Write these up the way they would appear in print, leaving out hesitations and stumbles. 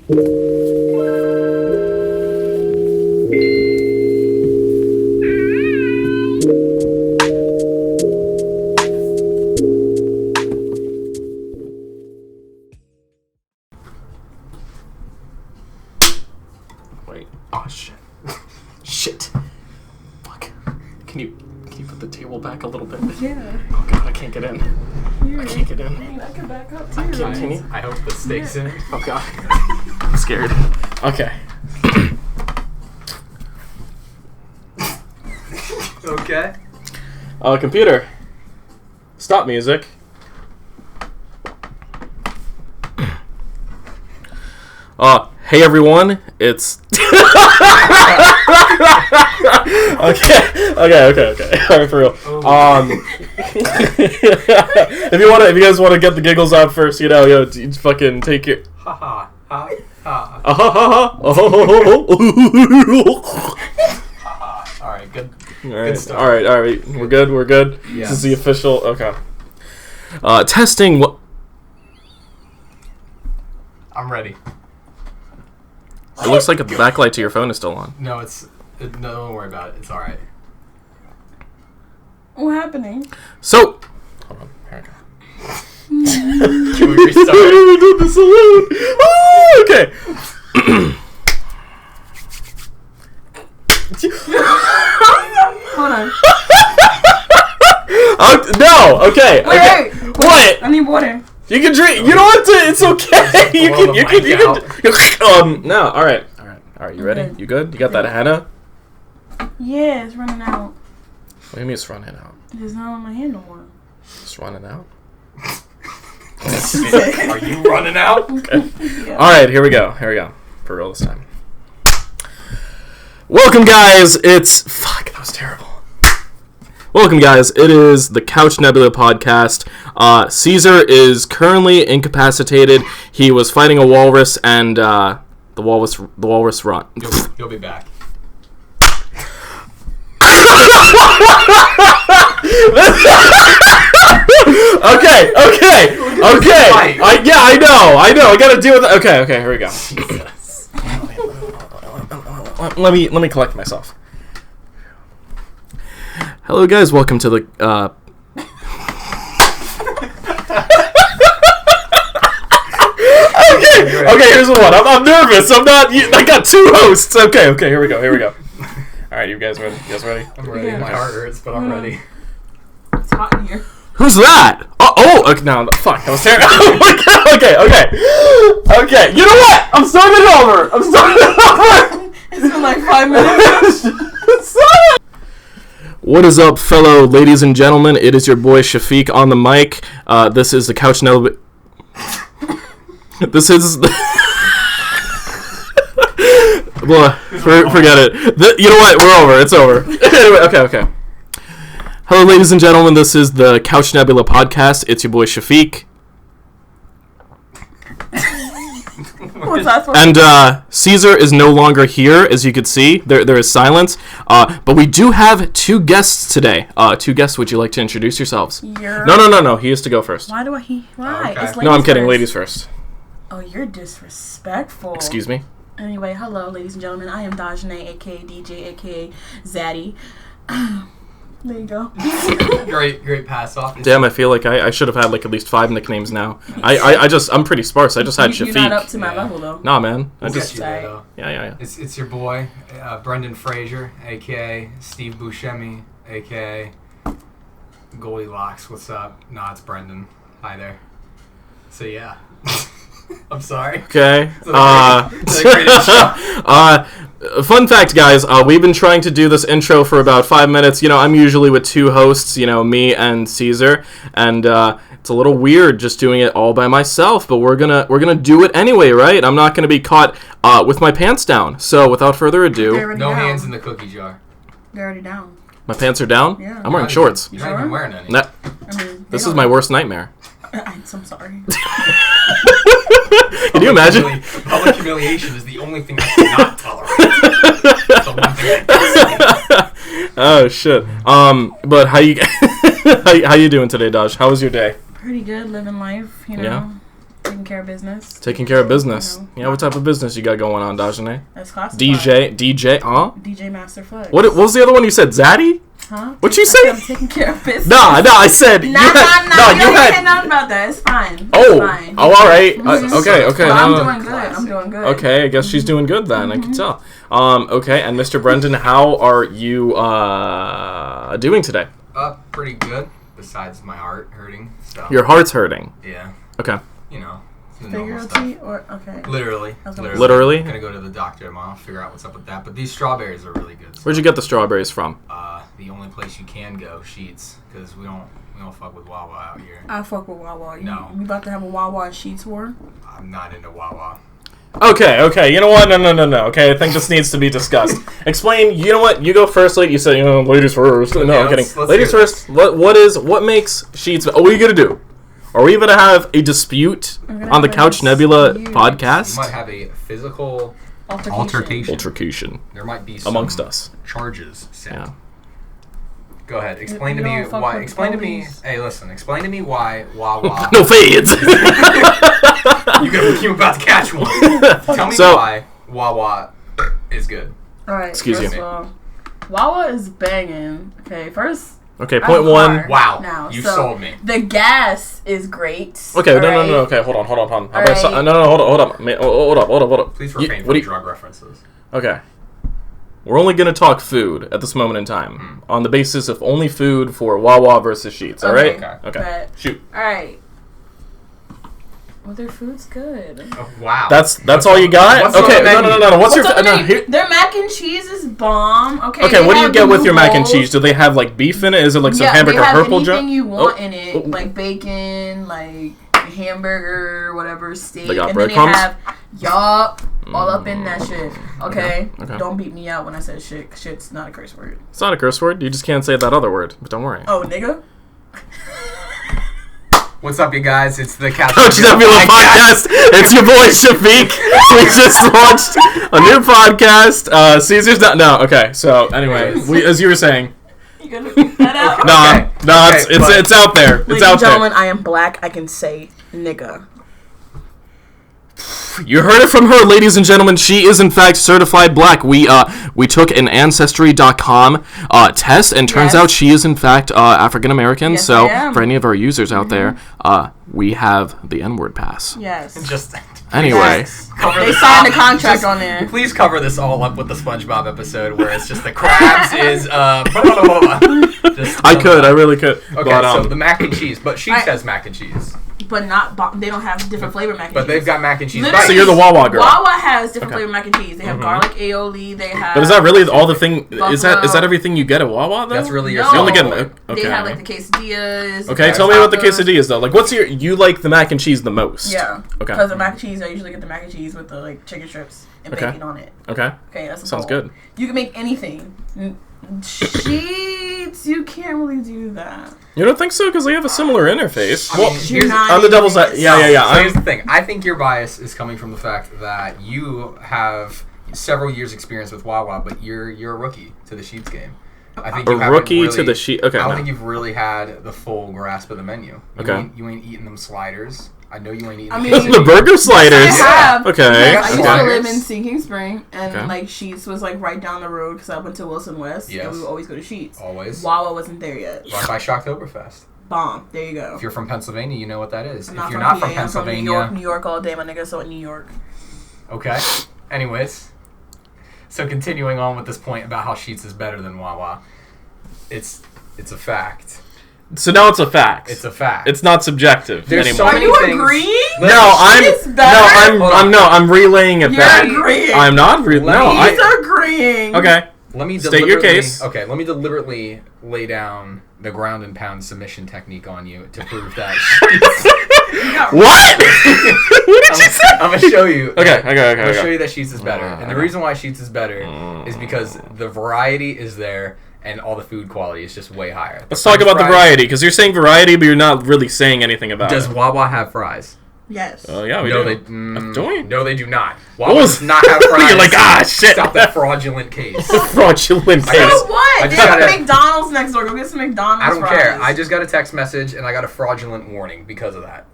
Wait. Oh, shit. Shit. Fuck. Can you put the table back a little bit? Yeah. Oh, God, I can't get in. I can't get in. Dang, I can back up too. Can you? I hope this stays in. Oh, God. I'm scared. Okay. Okay. Computer. Stop music. Hey everyone, it's... Okay. Alright, for real. If you guys want to get the giggles out first, you fucking take your... Ha ha ha ha. Alright, good. Good start. Alright. We're good. Yes. This is the official... Okay. Testing... I'm ready. It looks like the backlight to your phone is still on. No, no, don't worry about it. It's alright. What's happening? So... Hold on. Here we go. Can we restart? We did this alone. Oh, okay. Hold on. No. Okay. Wait. What? I need water. You can drink. You don't have to. It's okay. You can. No. All right. You ready? Okay. You good? You got that Hannah? Yeah, it's running out. What do you mean it's running out? It's not on my hand no more. It's running out. Are you running out? Okay. Yeah. All right. Here we go. For real this time. Welcome, guys. Fuck. That was terrible. Welcome, guys. It is the Couch Nebula podcast. Caesar is currently incapacitated. He was fighting a walrus, and the walrus rot. You'll be back. Okay. I know. I gotta deal with it. Okay. Here we go. Let me collect myself. Hello, guys. Welcome to the. Okay. Here's the one. I'm nervous. I'm not. I got two hosts. Okay. Here we go. All right, you guys ready? I'm ready. Yeah. My heart hurts, but I'm ready. It's hot in here. Who's that? Okay, no, fuck, that was terrible. Okay, you know what? I'm starting it over. It's been like 5 minutes. What is up, fellow ladies and gentlemen? It is your boy Shafeeq on the mic. This is the Couch Nebula. This is... Well, forget it. You know what? We're over. It's over. Anyway, okay. Hello, ladies and gentlemen. This is the Couch Nebula podcast. It's your boy Shafeeq. What's that for? And Caesar is no longer here, as you could see. There is silence. But we do have two guests today. Two guests. Would you like to introduce yourselves? No. He has to go first. Why? Okay. It's No, I'm kidding. first. Ladies first. Oh, you're disrespectful. Excuse me? Anyway, hello, ladies and gentlemen. I am Daj and aka DJ, aka Zaddy. There you go. Great pass off. Damn, I feel like I should have had like at least 5 nicknames now. I'm pretty sparse. I just had Shafeeq. You're not up to my level though. Nah, man. We'll get you there, though. Yeah. It's your boy, Brendan Fraser, aka Steve Buscemi, aka Goldilocks. What's up? Nah, it's Brendan. Hi there. So yeah. I'm sorry. Okay. Great intro? Fun fact, guys, we've been trying to do this intro for about 5 minutes. I'm usually with 2 hosts, me and Caesar, and it's a little weird just doing it all by myself, but we're gonna do it anyway, right? I'm not gonna be caught with my pants down. So without further ado, no hands in the cookie jar. They're already down. my pants are down. Yeah. I'm wearing shorts. You're not even wearing any. This is my worst nightmare. I'm so sorry. Can you imagine? Public humiliation is the only thing I cannot tolerate. That's the one thing I can't. Oh shit. But how you doing today, Daj? How was your day? Pretty good, living life, Yeah? Taking care of business. Taking care of business. You know. Yeah, what type of business you got going on, Daj and? That's classified. DJ Master Flex. What was the other one you said? Zaddy? Huh? What'd you say? I'm taking care of business. Nah, I said. Nah, you you had. said nothing about that. It's fine. Oh, It's fine. all right. Mhm. Okay. Well, no. I'm doing good. Okay, I guess she's doing good then. I can tell. Okay, and Mr. Brendan, how are you doing today? Pretty good. Besides my heart hurting. So. Your heart's hurting. Yeah. Okay. You know. The normal stuff. Figuratively or okay. Literally. Literally? I'm gonna go to the doctor tomorrow, figure out what's up with that. But these strawberries are really good. Where'd you get the strawberries from? The only place you can go, Sheets, because we don't fuck with Wawa out here. I fuck with Wawa. No. We about to have a Wawa and Sheets war? I'm not into Wawa. Okay. You know what? No. Okay, I think this needs to be discussed. Explain. You know what? You go first, lady. You say, ladies first. No, I'm kidding. Let's Ladies first. What makes Sheets? What are you gonna do? Are we gonna have a dispute on the Couch Nebula podcast? We might have a physical altercation. There might be some amongst us charges set. Yeah. Go ahead. Explain to We me don't fuck why. with Explain to me. police. Hey, listen. Explain to me why Wawa. No fades. You about to catch one. Tell me why Wawa is good. All right. Excuse first you. of all, Wawa is banging. Okay, first. Okay, I point have a one. car Wow, now, you so sold me. The gas is great. Okay, all no. right? Okay, hold on. How about Alright. no, hold up. Please refrain what do from you- drug references. Okay. We're only gonna talk food at this moment in time, on the basis of only food for Wawa versus Sheets. All right? Okay. Bet. Shoot. All right. Well, their food's good. Oh, wow. That's all you got? What's on Okay. the menu? No. What's on the your menu? here? Their mac and cheese is bomb. Okay. Okay, they what do you have get the with new your mac and rolls. cheese? Do they have like beef in it? Is it like some hamburger they have purple anything junk? you want in Oh. it, like bacon, like hamburger, whatever, steak. They got and then they breadcrumbs? have yup, all up in that shit. Okay? Okay. Don't beat me out when I said shit. 'Cause shit's not a curse word. It's not a curse word. You just can't say that other word. But don't worry. Oh, nigga. What's up, you guys? It's the Couch Coach Nebula podcast. It's your boy Shafeeq. We just launched a new podcast. Caesar's not. No. Okay. So anyway, as you were saying. You gonna beat that out? No. Okay, It's out there. It's Ladies out and gentlemen, there. I am black. I can say nigga. You heard it from her, ladies and gentlemen. She is in fact certified black. We took an Ancestry.com test, and turns Yes. out she is in fact African American. Yes, So I am. for any of our users out there, we have the N-word pass. Yes. Just Anyway. Yes. cover They this signed up. a contract Just on there. Please cover this all up with the SpongeBob episode where it's just the crabs is blah, blah, blah, blah. Just, I really could. Okay, But, so the mac and cheese, but she says mac and cheese. But not. They don't have different flavor mac and But cheese. they've got mac and cheese. Literally, So you're the Wawa girl. Wawa has different Okay. flavor mac and cheese. They have garlic aioli. They have. But is that really all the thing? Is that Buffalo. everything you get at Wawa though? That's really your No. You only get selling point. okay. They have like the quesadillas. Okay, the tell me about the tacos. quesadillas though. Like, what's you like the mac and cheese the most? Yeah. Okay. Because the mac and cheese, I usually get the mac and cheese with the like chicken strips and Okay. bacon on it. Okay. Okay, that's a Sounds bowl. good. You can make anything. Sheets, you can't really do that. You don't think so? Because they have a similar interface. I mean, Well, here's not on the devil's even- side, yeah. So here's the thing. I think your bias is coming from the fact that you have several years experience with Wawa, but you're a rookie to the Sheets game. I think A you haven't rookie really, to the sheet. Okay. I don't no. think you've really had the full grasp of the menu. Okay. You ain't eating them sliders. I know you ain't eating. I the mean- quesadilla. The burger sliders. I have. Okay. I used Okay. to live in Sinking Spring, and Okay. like Sheets was like right down the road because I went to Wilson West, Yes. and we would always go to Sheets. Always. Wawa wasn't there yet. Right by Shocktoberfest. Bomb. There you go. If you're from Pennsylvania, you know what that is. I'm If you're PA, not from I'm Pennsylvania, New York all day, my nigga. So in New York. okay. Anyways, so continuing on with this point about how Sheets is better than Wawa, it's a fact. So now it's a fact. It's a fact. It's not subjective There's anymore. so Are you many things- agreeing? No, Sheets better? I'm relaying it You're back. agreeing. I'm not Let no. me- He's agreeing. Okay. Let me State your deliberately- case. Okay, let me deliberately lay down the ground and pound submission technique on you to prove that. What? What did you say? I'm gonna show you. Okay. I'm gonna show Okay. you that Sheets is better, and the okay. reason why Sheets is better is because the variety is there and all the food quality is just way higher. Let's talk about the Fries- variety, because you're saying variety, but you're not really saying anything about Does it. Wawa have fries? Yes. Oh yeah, we No, do. they Do we? No, they do not. What Wawa was- does not have fries. You're like, ah, shit. Stop that fraudulent case. Fraudulent I So gotta- case. what? I They just have gotta- McDonald's next door. Go get some McDonald's I don't fries. care. I just got a text message and I got a fraudulent warning because of that.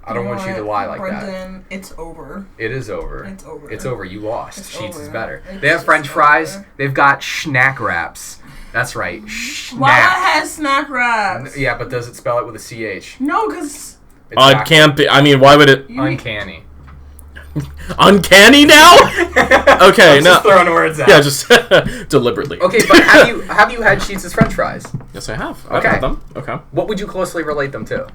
I don't want you to lie like that. Brendan, it's over. It is over. It's over. It's over. You lost. It's Sheets over. is better. It's They have just French fries. over. They've got snack wraps. That's right. Wawa Snack. has snack wraps. Yeah, but does it spell it with a CH? No, because... It can't be. I mean, why would it... Uncanny. Uncanny now? Okay, I'm no. just throwing words out. Yeah, just deliberately. Okay, but have you had Sheets' French fries? Yes, I have. I've Okay. had them. Okay. What would you closely relate them to?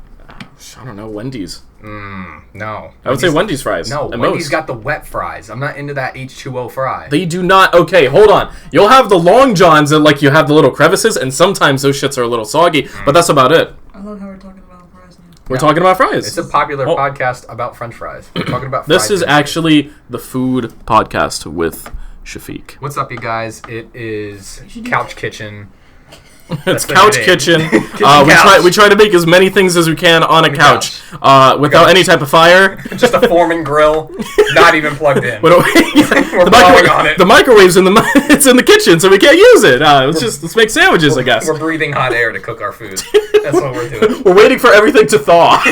I don't know, Wendy's. No. I would say Wendy's fries. No, at Wendy's most. got the wet fries. I'm not into that H2O fry. They do not. Okay, hold on. You'll have the long johns and like you have the little crevices, and sometimes those shits are a little soggy, but that's about it. I love how we're talking about fries now. We're talking about fries. It's a popular podcast about French fries. We're talking about This fries is today. actually the food podcast with Shafeeq. What's up, you guys? It is should do Couch that. Kitchen. It's the Couch name. Kitchen. Couch. We try to make as many things as we can on a couch, without any type of fire. Just a Foreman grill, not even plugged in. We're blowing on it. The microwave's in the it's in the kitchen, so we can't use it. Let's make sandwiches, I guess. We're breathing hot air to cook our food. That's what we're doing. We're waiting for everything to thaw.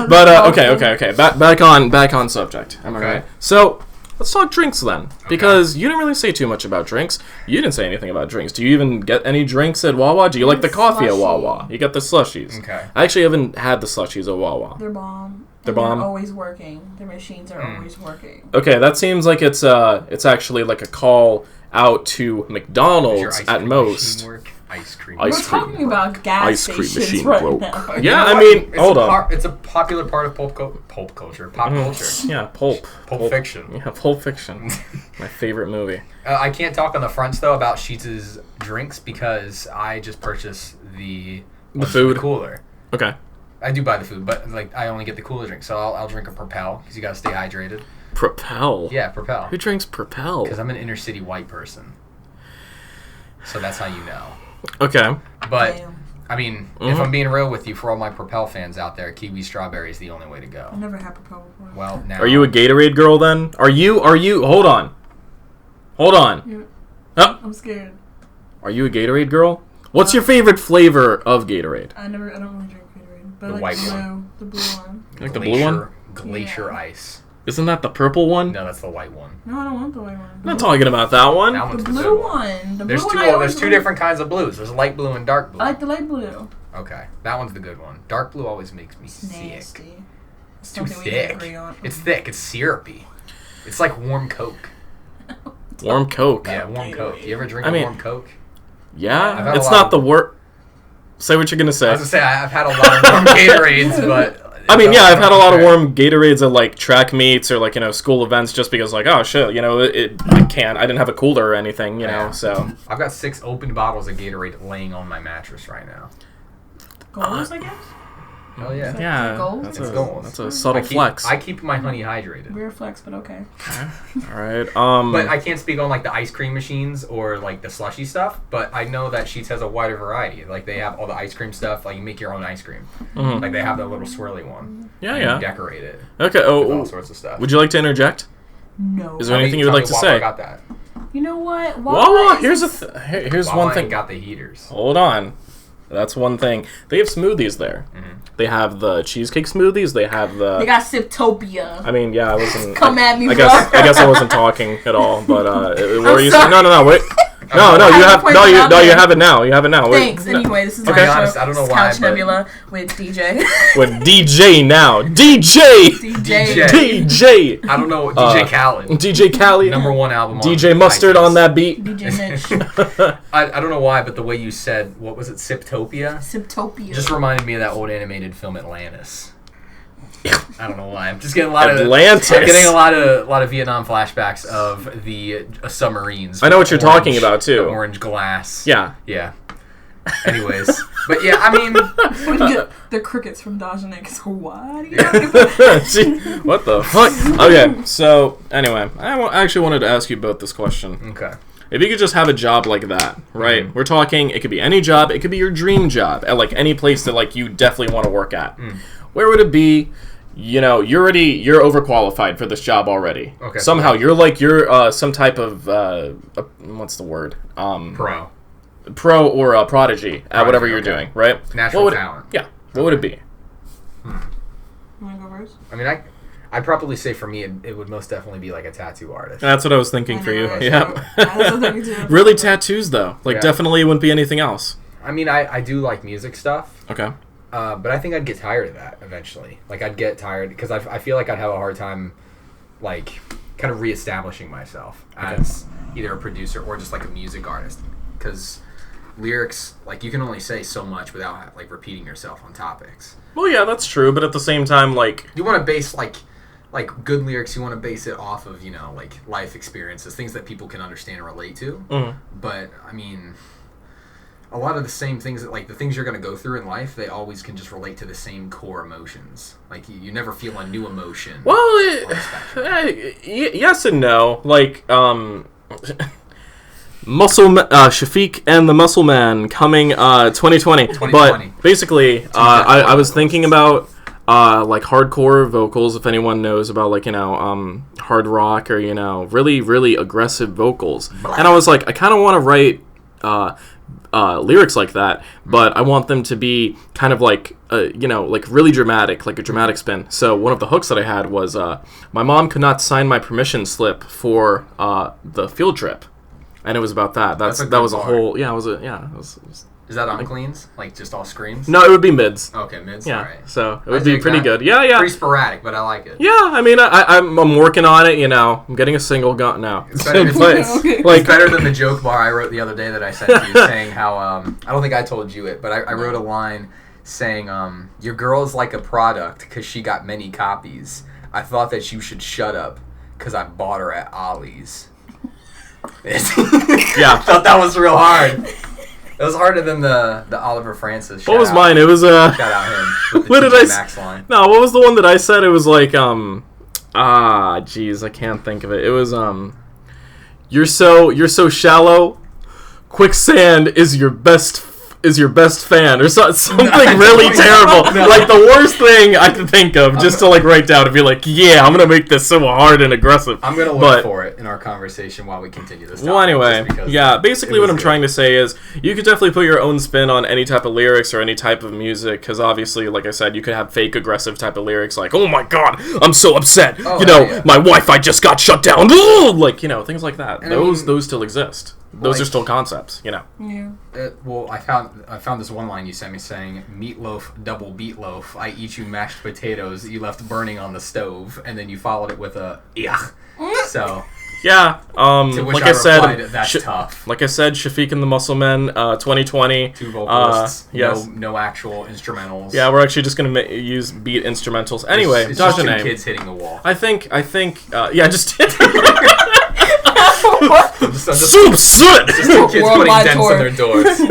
But okay. Back on subject. Am I Okay. right? So let's talk drinks then, because you didn't really say too much about drinks. You didn't say anything about drinks. Do you even get any drinks at Wawa? Do you like the coffee at Wawa? You got the slushies. Okay. I actually haven't had the slushies at Wawa. They're bomb. They're And bomb? They're always working. Their machines are always working. Okay, that seems like it's actually like a call out to Does your McDonald's ice at cream most. machine work? Ice cream. Ice We're cream. talking about gas Ice cream stations machine right broke. now. You Yeah, know I what? mean, It's hold on. It's a popular part of pop culture. Pop culture. Yeah, Pulp Fiction. Yeah, Pulp Fiction. My favorite movie. I can't talk on the fronts though about Sheets' drinks because I just purchased the food? cooler. Okay. I do buy the food, but like I only get the cooler drink, so I'll drink a Propel because you gotta stay hydrated. Propel. Yeah, Propel. Who drinks Propel? Because I'm an inner city white person, so that's how you know. Okay. But Damn. I mean, if I'm being real with you, for all my Propel fans out there, kiwi strawberry is the only way to I go. never had Propel before. Well, now Are you a Gatorade girl then? Are you? Hold on. Yeah. Oh, I'm scared. are you a Gatorade girl? What's your favorite flavor of Gatorade? I don't really drink Gatorade. But The I like white the one. blue one. Like the blue one? Glacier Yeah. Ice. Isn't that the purple one? No, that's the white one. No, I don't want the white one. I'm not talking about that one. That The one's blue good one. The There's blue two. one I always There's two like. different kinds of blues. There's light blue and dark blue. I like the light blue. Okay, that one's the good one. Dark blue always makes me sick. Nasty. It's too Something we can thick. agree on. It's thick. It's syrupy. It's like warm Coke. Warm Coke. Yeah, warm Coke. You ever drink I mean- warm Coke? I've Yeah? had a It's lot not of- the worst. Say what you're gonna I say. was gonna say I've had a lot of warm Gatorades, but I mean, yeah, I've had a lot of Okay. warm Gatorades at like track meets or like school events, just because like, oh shit, I didn't have a cooler or anything, Yeah. so. I've got 6 open bottles of Gatorade laying on my mattress right now. Goals, I guess? Hell yeah. Yeah, gold? that's It's a gold. that's a subtle I keep, flex. I keep my honey hydrated. Weird flex, but okay. All right. But I can't speak on like the ice cream machines or like the slushy stuff. But I know that Sheets has a wider variety. Like they have all the ice cream stuff. Like you make your own ice cream. Mhm. Like they have that little swirly one. Yeah, and yeah. You decorate it Okay. with all Oh, sorts of stuff. would you like to interject? No. Is there anything you would like to Wawa say? got that. You know what? Wawa. is Here's here's Wawa one ain't thing. got the heaters. Hold on. That's one thing. They have smoothies there. They have the cheesecake smoothies. They have the. They got Siptopia. I mean, yeah, I wasn't. Come at me, I bro. guess I wasn't talking at all. But what were you sorry. saying? No, wait. No, I you had have to point no, it you out no, you there. have it now. You have it now. Thanks. Wait, Anyway, this is To my be show. honest, I don't know It's why, Couch but- Nebula with DJ. With DJ now. DJ. DJ. DJ. I don't know. DJ Khaled. DJ Khaled. Number 1 album. DJ on Mustard iTunes. on that beat. DJ Mitch. I don't know why, but the way you said, what was it, Siptopia? Siptopia. Just reminded me of that old animated film Atlantis. I don't know why. I'm just getting a lot Atlantis. I'm getting a lot of Vietnam flashbacks of the submarines. I know what you're Orange- talking about, too. The orange glass. Yeah. Yeah. Anyways, but yeah, I mean, When you get the crickets from Daj and Brendan. What? Gee, what the fuck? Okay, so anyway, I actually wanted to ask you about this question. okay. If you could just have a job like that, right? Mm-hmm. We're talking, it could be any job, it could be your dream job at like any place that like you definitely want to work at. Where would it be? You're overqualified for this job already. Okay. Somehow you're some type of what's the word? Pro or a prodigy at whatever you're okay. doing, right? Natural What would talent. Yeah. What would it be? You want to go first? I mean, I'd probably say for me, it would most definitely be like a tattoo artist. That's what I was thinking for you. Right? Yeah. That's what I'm thinking too. Really tattoos, though. Like, definitely wouldn't be anything else. I mean, I do like music stuff. Okay. But I think I'd get tired of that eventually. Like, I'd get tired because I feel like I'd have a hard time, like, kind of reestablishing myself as either a producer or just, like, a music artist. Because lyrics, like, you can only say so much without, like, repeating yourself on topics. Well, yeah, that's true, but at the same time, like... You want to base, like good lyrics, you want to base it off of, you know, like, life experiences, things that people can understand and relate to. Mm. But, I mean... A lot of the same things, like the things you're going to go through in life, they always can just relate to the same core emotions. Like, you never feel a new emotion. Well, yes and no. Like, Shafeeq and the Muscle Man coming 2020. But basically, I was thinking about like hardcore vocals, if anyone knows about, like, you know, hard rock or, you know, really, really aggressive vocals. And I was like, I kind of want to write lyrics like that, but I want them to be kind of like, you know, like really dramatic, like a dramatic spin. So one of the hooks that I had was, my mom could not sign my permission slip for the field trip, and it was about that. That was a whole, it was Is that on cleans? Like, just all screams? No, it would be mids. Okay, mids? Yeah, Alright. so it would be pretty good. Yeah. Pretty sporadic, but I like it. Yeah, I mean, I'm working on it, you know. I'm getting a single gun now. It's better, it's better than the joke bar I wrote the other day that I sent to you saying how, I don't think I told you it, but I wrote a line saying, your girl's like a product because she got many copies. I thought that you should shut up because I bought her at Ollie's. Yeah. I thought that was real hard. It was harder than the Oliver Francis. What was mine? It was shout out him. With the what did I Max line. No, what was the one that I said? It was like jeez, I can't think of it. It was you're so shallow. Quicksand is your best fan, or something really terrible. No. Like the worst thing I can think of, just to like write down and be like, yeah, I'm gonna make this so hard and aggressive. I'm gonna look for it in our conversation while we continue this. Well, anyway, yeah. Basically, what I'm trying to say is, you could definitely put your own spin on any type of lyrics or any type of music, because obviously, like I said, you could have fake aggressive type of lyrics, like, "Oh my God, I'm so upset. My Wi-Fi just got shut down." Like, you know, things like that. And those still exist. Those are still concepts, you know. Yeah. Well, I found this one line you sent me saying, "Meatloaf, double beatloaf. I eat you mashed potatoes that you left burning on the stove," and then you followed it with a "yuck." So yeah, like I said, that's tough. Like I said, Shafeeq and the Muscle Men, 2020. 2 vocalists, yes. no actual instrumentals. Yeah, we're actually just gonna use beat instrumentals. Anyway, it's Daj just and kids hitting the wall. I think, yeah, just. Just two kids putting dents on their doors.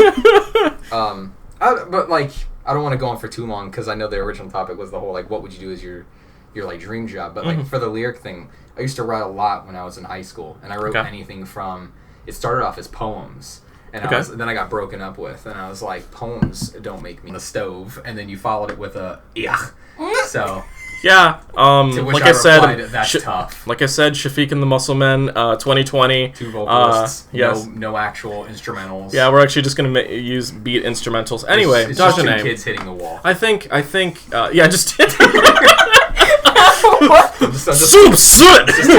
But like, I don't want to go on for too long because I know the original topic was the whole like, what would you do as your like dream job? But like for the lyric thing, I used to write a lot when I was in high school, and I wrote anything from. It started off as poems, and then I got broken up with, and I was like, poems don't make me on the stove, and then you followed it with a yuck. So. Yeah, like I said, that's tough. Like I said, Shafeeq and the Muscle Men, 2020. 2 vocalists, yes. no actual instrumentals. Yeah, we're actually just gonna use beat instrumentals. Anyway, it's just 2 kids hitting the wall. I think, yeah, just. Just 2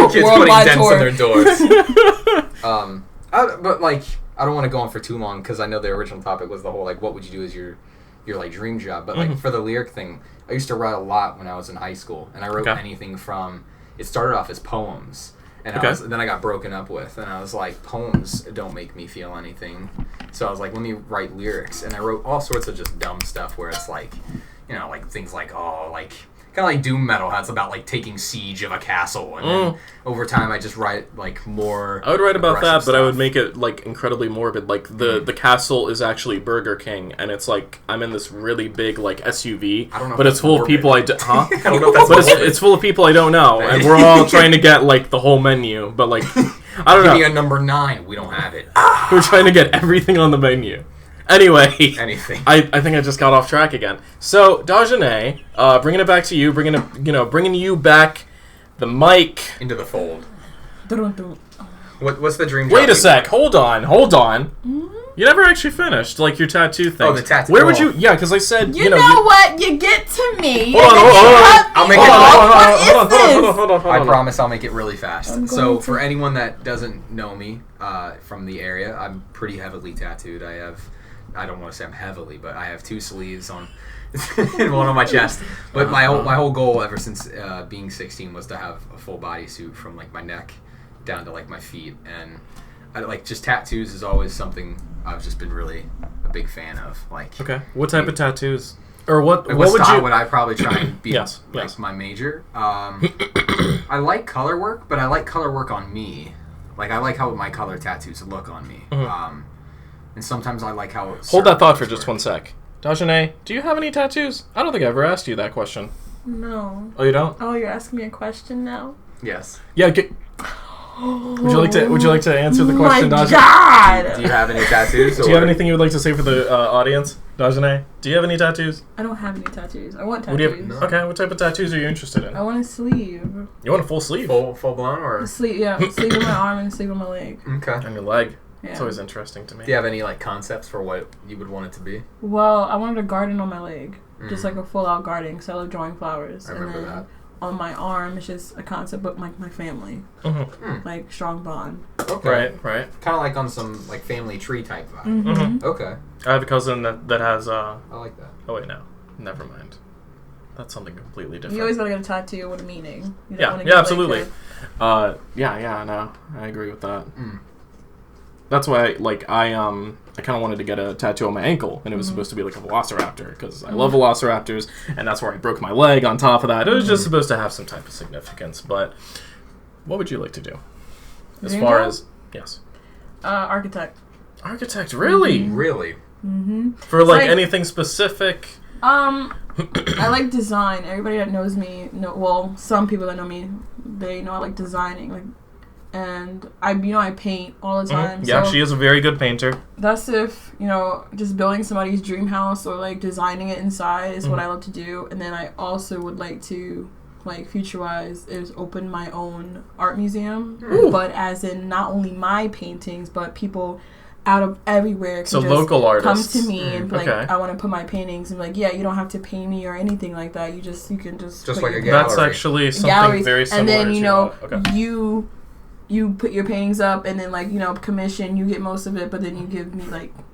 kids putting dents on their doors. But like, I don't want to go on for too long because I know the original topic was the whole like, what would you do as your like dream job? But like for the lyric thing, I used to write a lot when I was in high school, and I wrote anything from. It started off as poems, and then I got broken up with, and I was like, poems don't make me feel anything. So I was like, let me write lyrics, and I wrote all sorts of just dumb stuff where it's like, you know, like things like kind of like doom metal, how it's about like taking siege of a castle, and then over time I just write like more. I would write about that, but stuff. I would make it like incredibly morbid. Like the castle is actually Burger King, and it's like I'm in this really big like SUV, I don't know, but it's full of people I don't know. But it's full of people I don't know, and we're all trying to get like the whole menu, but like I don't know. Give me a number 9. We don't have it. We're trying to get everything on the menu. Anyway, anything. I think I just got off track again. So, Dajane, bringing it back to you, bringing you back the mic into the fold. Dun-dun-dun. What's the dream job? Wait a sec. Hold on. Mm-hmm. You never actually finished, like, your tattoo thing. Oh, the tattoo. Where would you... Yeah, because I said, You know what? You get to me. Hold on. I'll make it... Hold on. I promise I'll make it really fast. So, to- for anyone that doesn't know me from the area, I'm pretty heavily tattooed. I don't want to say I'm heavily, but I have 2 sleeves on... and one on my chest. But my whole goal ever since being 16 was to have a full body suit from, like, my neck down to, like, my feet. And, just tattoos is always something I've just been really a big fan of. Like, Okay. What type of tattoos? Or what would style you... would I probably try and be Yes. my major? I like color work, but I like color work on me. Like, I like how my color tattoos look on me. And sometimes I like how... Hold that thought for just one sec. Dajane, do you have any tattoos? I don't think I ever asked you that question. No. Oh, you don't? Oh, you're asking me a question now? Yes. Yeah, would you like to answer the question, My Dajane? God! Do you have any tattoos? Do you have anything you would like to say for the audience, Dajane? Do you have any tattoos? I don't have any tattoos. I want What do you tattoos. have? Okay, what type of tattoos are you interested in? I want a sleeve. You want a full sleeve? Full blown or? A sleeve, yeah. A sleeve on my arm and a sleeve on my leg. Okay. On your leg. Yeah. It's always interesting to me. Do you have any concepts for what you would want it to be? Well, I wanted a garden on my leg. Just like a full-out garden, so I love drawing flowers. I remember and then that. on my arm, it's just a concept, but like my family. Like, strong bond. Okay. Right. Kind of like on some family tree type vibe. Mm-hmm. Okay. I have a cousin that has I like that. Oh wait, no. Never mind. That's something completely different. You always gotta get a tattoo with a meaning. You don't Yeah, wanna yeah, get, absolutely. Like, Yeah, no. I agree with that. That's why, I kind of wanted to get a tattoo on my ankle, and it was supposed to be like a velociraptor, because I love velociraptors, and that's where I broke my leg on top of that. It was just supposed to have some type of significance, but what would you like to do? As far as... Yes. architect. Architect, really? Really? Mm-hmm. For, like- anything specific? I like design. Everybody that knows me, some people that know me, they know I like designing. And I paint all the time. Yeah, so she is a very good painter. that's if, just building somebody's dream house or designing it inside is what I love to do. And then I also would like to, future-wise, is open my own art museum. Ooh. But as in not only my paintings, but people out of everywhere can So just local artists. come to me and be like, okay. I want to put my paintings, and be like, yeah, you don't have to pay me or anything like that. You can just put like your a gallery. That's actually something galleries, very similar and then to okay. you put your paintings up, and then commission, you get most of it, but then you give me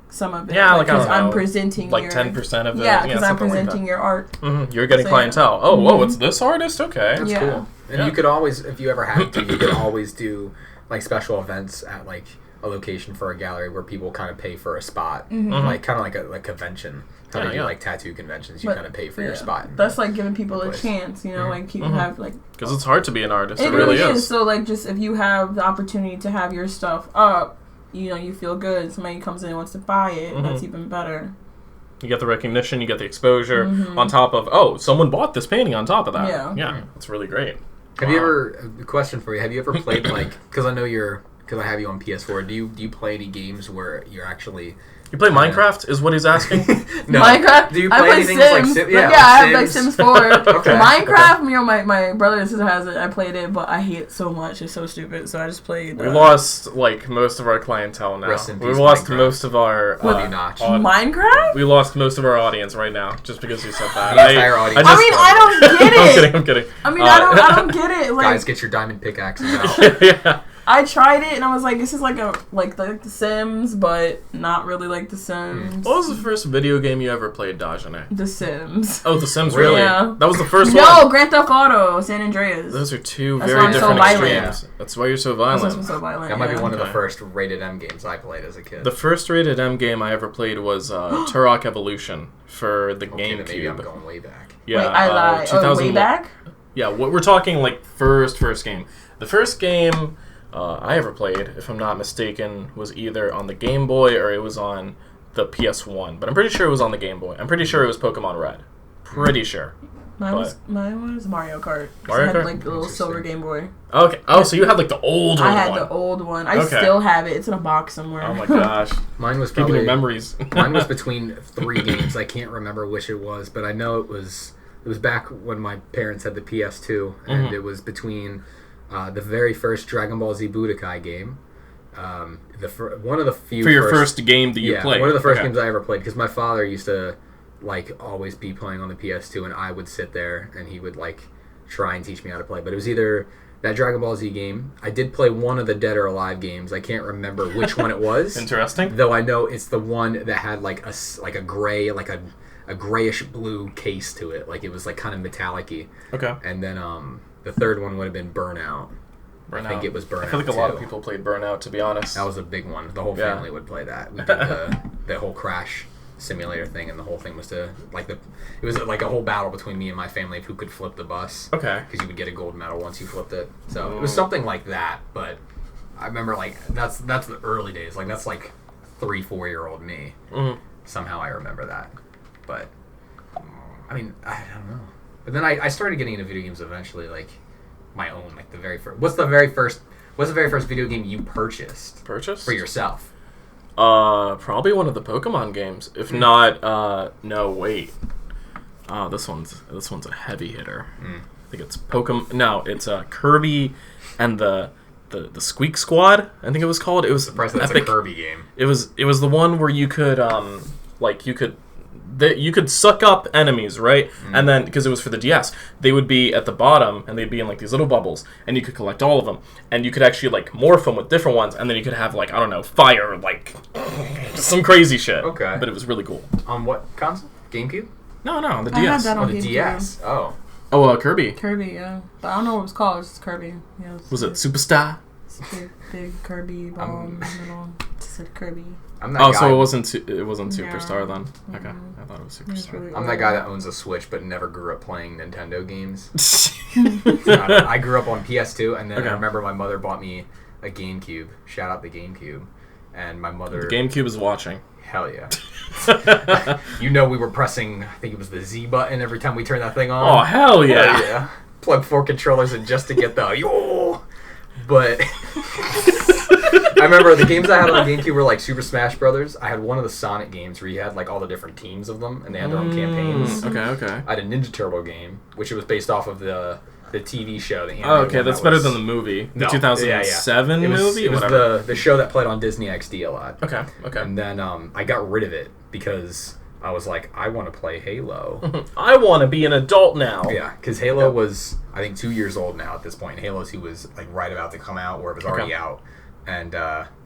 some of it. Yeah, I don't because know, I'm presenting 10% of it. Yeah, because I'm something like presenting your art. that. You're getting So, clientele. Oh, whoa, it's this artist? Okay. That's Yeah. cool. And you could always, if you ever had to, you could always do special events at a location for a gallery where people kind of pay for a spot, kind of like a convention. How they do tattoo conventions, you kind of pay for your spot. That's giving people a chance, people have because it's hard to be an artist. It really really is. So just if you have the opportunity to have your stuff up, you feel good. Somebody comes in and wants to buy it. That's even better. You get the recognition, you get the exposure on top of, someone bought this painting on top of that. Yeah, it's really great. Have you ever, a question for you, have you ever played because I know because I have you on PS4, do you play any games where you're actually... You play Minecraft, is what he's asking? No. Minecraft? Do you play I play anything Sims. Sims? Yeah, I have Sims 4. Okay. Minecraft, my brother and sister has it. I played it, but I hate it so much. It's so stupid. So I just played... We lost, most of our clientele now. Rest in We peace, lost Minecraft. most of our... Minecraft? We lost most of our audience right now, just because you said that. The entire audience. I don't get it. I'm kidding. I don't get it. Guys, get your diamond pickaxes out. Yeah. I tried it and I was like, this is like the Sims, but not really like the Sims. What was the first video game you ever played, Dajane? The Sims. Oh, The Sims, really? Yeah. That was the first one? No, Grand Theft Auto, San Andreas. Those are two That's very why I'm so different violent. extremes. That's why you're so That's violent. why I'm so violent. That might be one of the Okay. first rated M games I played as a kid. The first rated M game I ever played was Turok Evolution for the Maybe I'm GameCube. going way back. Yeah, Wait, I lied. Oh, way 2001 back? Yeah, we're talking first game. The first game I ever played, if I'm not mistaken, was either on the Game Boy or it was on the PS1. But I'm pretty sure it was on the Game Boy. I'm pretty sure it was Pokemon Red. Pretty sure. Mine was Mario Kart. 'Cause Mario I had Kart? the little silver Game Boy. Okay. Oh, so you had the old one. I had the old one. I Okay. still have it. It's in a box somewhere. Oh my gosh. Mine was Keeping probably your memories. mine was between 3 games. I can't remember which it was, but I know it was back when my parents had the PS2, and it was between the very first Dragon Ball Z Budokai game, one of the few for your first game that you played. One of the first games I ever played, because my father used to like always be playing on the PS2, and I would sit there and he would like try and teach me how to play. But it was either that Dragon Ball Z game. I did play one of the Dead or Alive games. I can't remember which one it was. Interesting. Though I know it's the one that had like a gray, like a grayish blue case to it. Like it was like kind of metallic-y. Okay. And then the third one would have been Burnout. I think it was Burnout. I feel like a lot of people played Burnout, to be honest. That was a big one. The whole family would play that. We did the whole Crash simulator thing, and the whole thing was to it was like a whole battle between me and my family of who could flip the bus. Okay. Because you would get a gold medal once you flipped it. So it was something like that. But I remember like that's the early days. Like that's like 3-4-year-old me. Mm-hmm. Somehow I remember that. But I mean I don't know. But then I started getting into video games eventually, like my own, like the very first. What's the very first video game you purchased? For yourself? Probably one of the Pokemon games. If not, no, wait. This one's a heavy hitter. I think it's Pokemon. No, it's Kirby and the Squeak Squad. I think it was called. It was that's a Kirby game. It was the one where you could you could suck up enemies, right? And then, because it was for the DS, they would be at the bottom, and they'd be in, like, these little bubbles, and you could collect all of them, and you could actually, like, morph them with different ones, and then you could have, like, I don't know, fire, like, some crazy shit. Okay. But it was really cool. On what console? GameCube? No, the I DS. had that on the DS. Oh. Oh, Kirby. Kirby, yeah. But I don't know what it was called. It's just Kirby. Yeah, was it Superstar? Big Kirby ball in the middle. It said Kirby. So it wasn't Superstar then. Okay, I thought it was Superstar. Really I'm that guy that owns a Switch but never grew up playing Nintendo games. I grew up on PS2, and then I remember my mother bought me a GameCube. Shout out the GameCube, and my mother. The GameCube is watching. Hell yeah! We were pressing. I think it was the Z button every time we turned that thing on. Oh hell yeah! Yeah. Plug 4 controllers in just to get the yo. But I remember the games I had on the GameCube were like Super Smash Brothers. I had one of the Sonic games where you had like all the different teams of them, and they had their own campaigns. Okay. I had a Ninja Turbo game, which it was based off of the TV show. That's better than the movie. The 2007 movie? It was the show that played on Disney XD a lot. Okay. And then I got rid of it because I was like, I want to play Halo. I want to be an adult now. Yeah, because Halo was, I think, 2 years old now at this point. Halo 2 was like right about to come out, or it was already out. And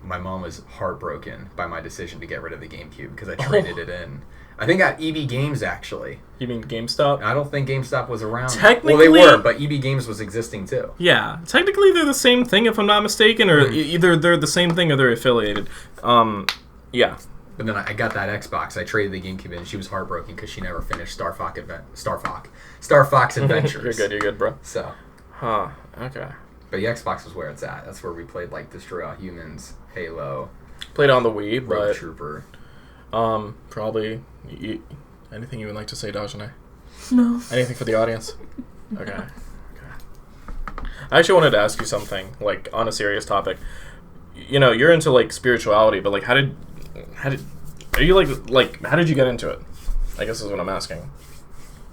my mom was heartbroken by my decision to get rid of the GameCube because I traded it in. I think at EB Games, actually. You mean GameStop? I don't think GameStop was around. Technically... Well, they were, but EB Games was existing, too. Yeah. Technically, they're the same thing, if I'm not mistaken, or either they're the same thing or they're affiliated. Yeah. But then I got that Xbox. I traded the GameCube in, and she was heartbroken because she never finished Star Fox Adventures. You're good, bro. So. Huh. Okay. But the Xbox was where it's at. That's where we played, like, Destroy All Humans, Halo. Played on the Wii, but... Rogue Trooper. Probably... anything you would like to say, Daj and I? No. Anything for the audience? Okay. I actually wanted to ask you something, like, on a serious topic. You're into, like, spirituality, but, like, how did you how did you get into it? I guess is what I'm asking.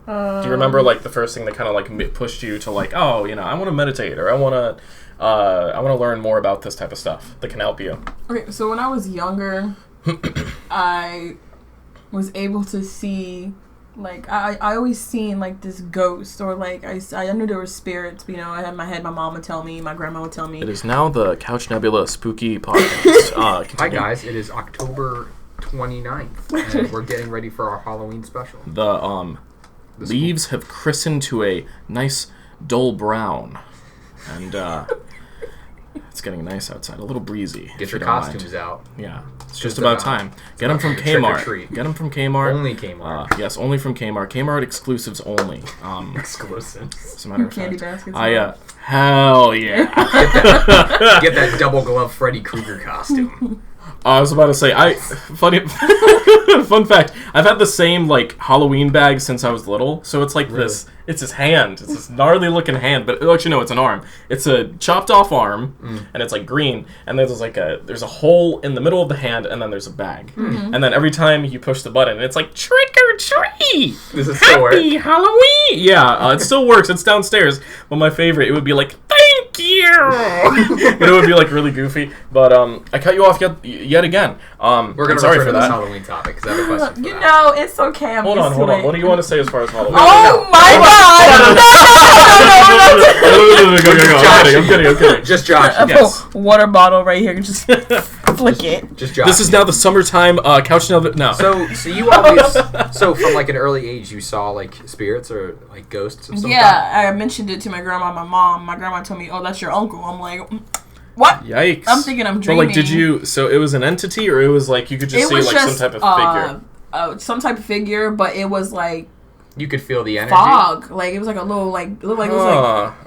Do you remember, like, the first thing that kind of, like, pushed you to, like, I want to meditate, or I want to learn more about this type of stuff that can help you? Okay, so when I was younger, I was able to see, like, I always seen, like, this ghost, or, like, I knew there were spirits, I had my mom would tell me, my grandma would tell me. It is now the Couch Nebula Spooky Podcast. Hi, guys. It is October 29th, and we're getting ready for our Halloween special. The leaves have christened to a nice dull brown, and it's getting nice outside, a little breezy. Get your costumes out. Yeah, it's just about time. Get them from Kmart. Get them from Kmart. Only Kmart. Yes, only from Kmart. Kmart exclusives only. Exclusives. As a matter of Candy fact. baskets. Hell yeah. Get that double glove Freddy Krueger costume. I was about to say, fun fact, I've had the same, like, Halloween bag since I was little, so it's like this, it's his hand, it's this gnarly looking hand, but actually no, it's an arm. It's a chopped off arm, and it's like green, and there's a hole in the middle of the hand, and then there's a bag. And then every time you push the button, it's like, trick or treat! Does it still work? Happy Halloween! Yeah, it still works, it's downstairs, but my favorite, it would be like, thank It would be like really goofy. But I cut you off yet again. We're gonna sorry return for to this that. Halloween topic because I have a question. For You that. know, it's okay. I'm Hold used on. to it. What do you want to say as far as Halloween? Oh my God! I'm kidding. Just Josh. I Yes. put water bottle right here. Just flick it. Just Josh. This is now the summertime couch. No. So you always from like an early age you saw like spirits or like ghosts of some kind? Yeah, I mentioned it to my grandma, my mom. My grandma told me, "Oh, that's your uncle." I'm like, what? Yikes. I'm thinking I'm But dreaming. like, did you? So it was an entity, or it was like you could just It see was like just, some type of figure. some type of figure, but it was like You could feel the energy. fog. Like it was like a little like it looked like it was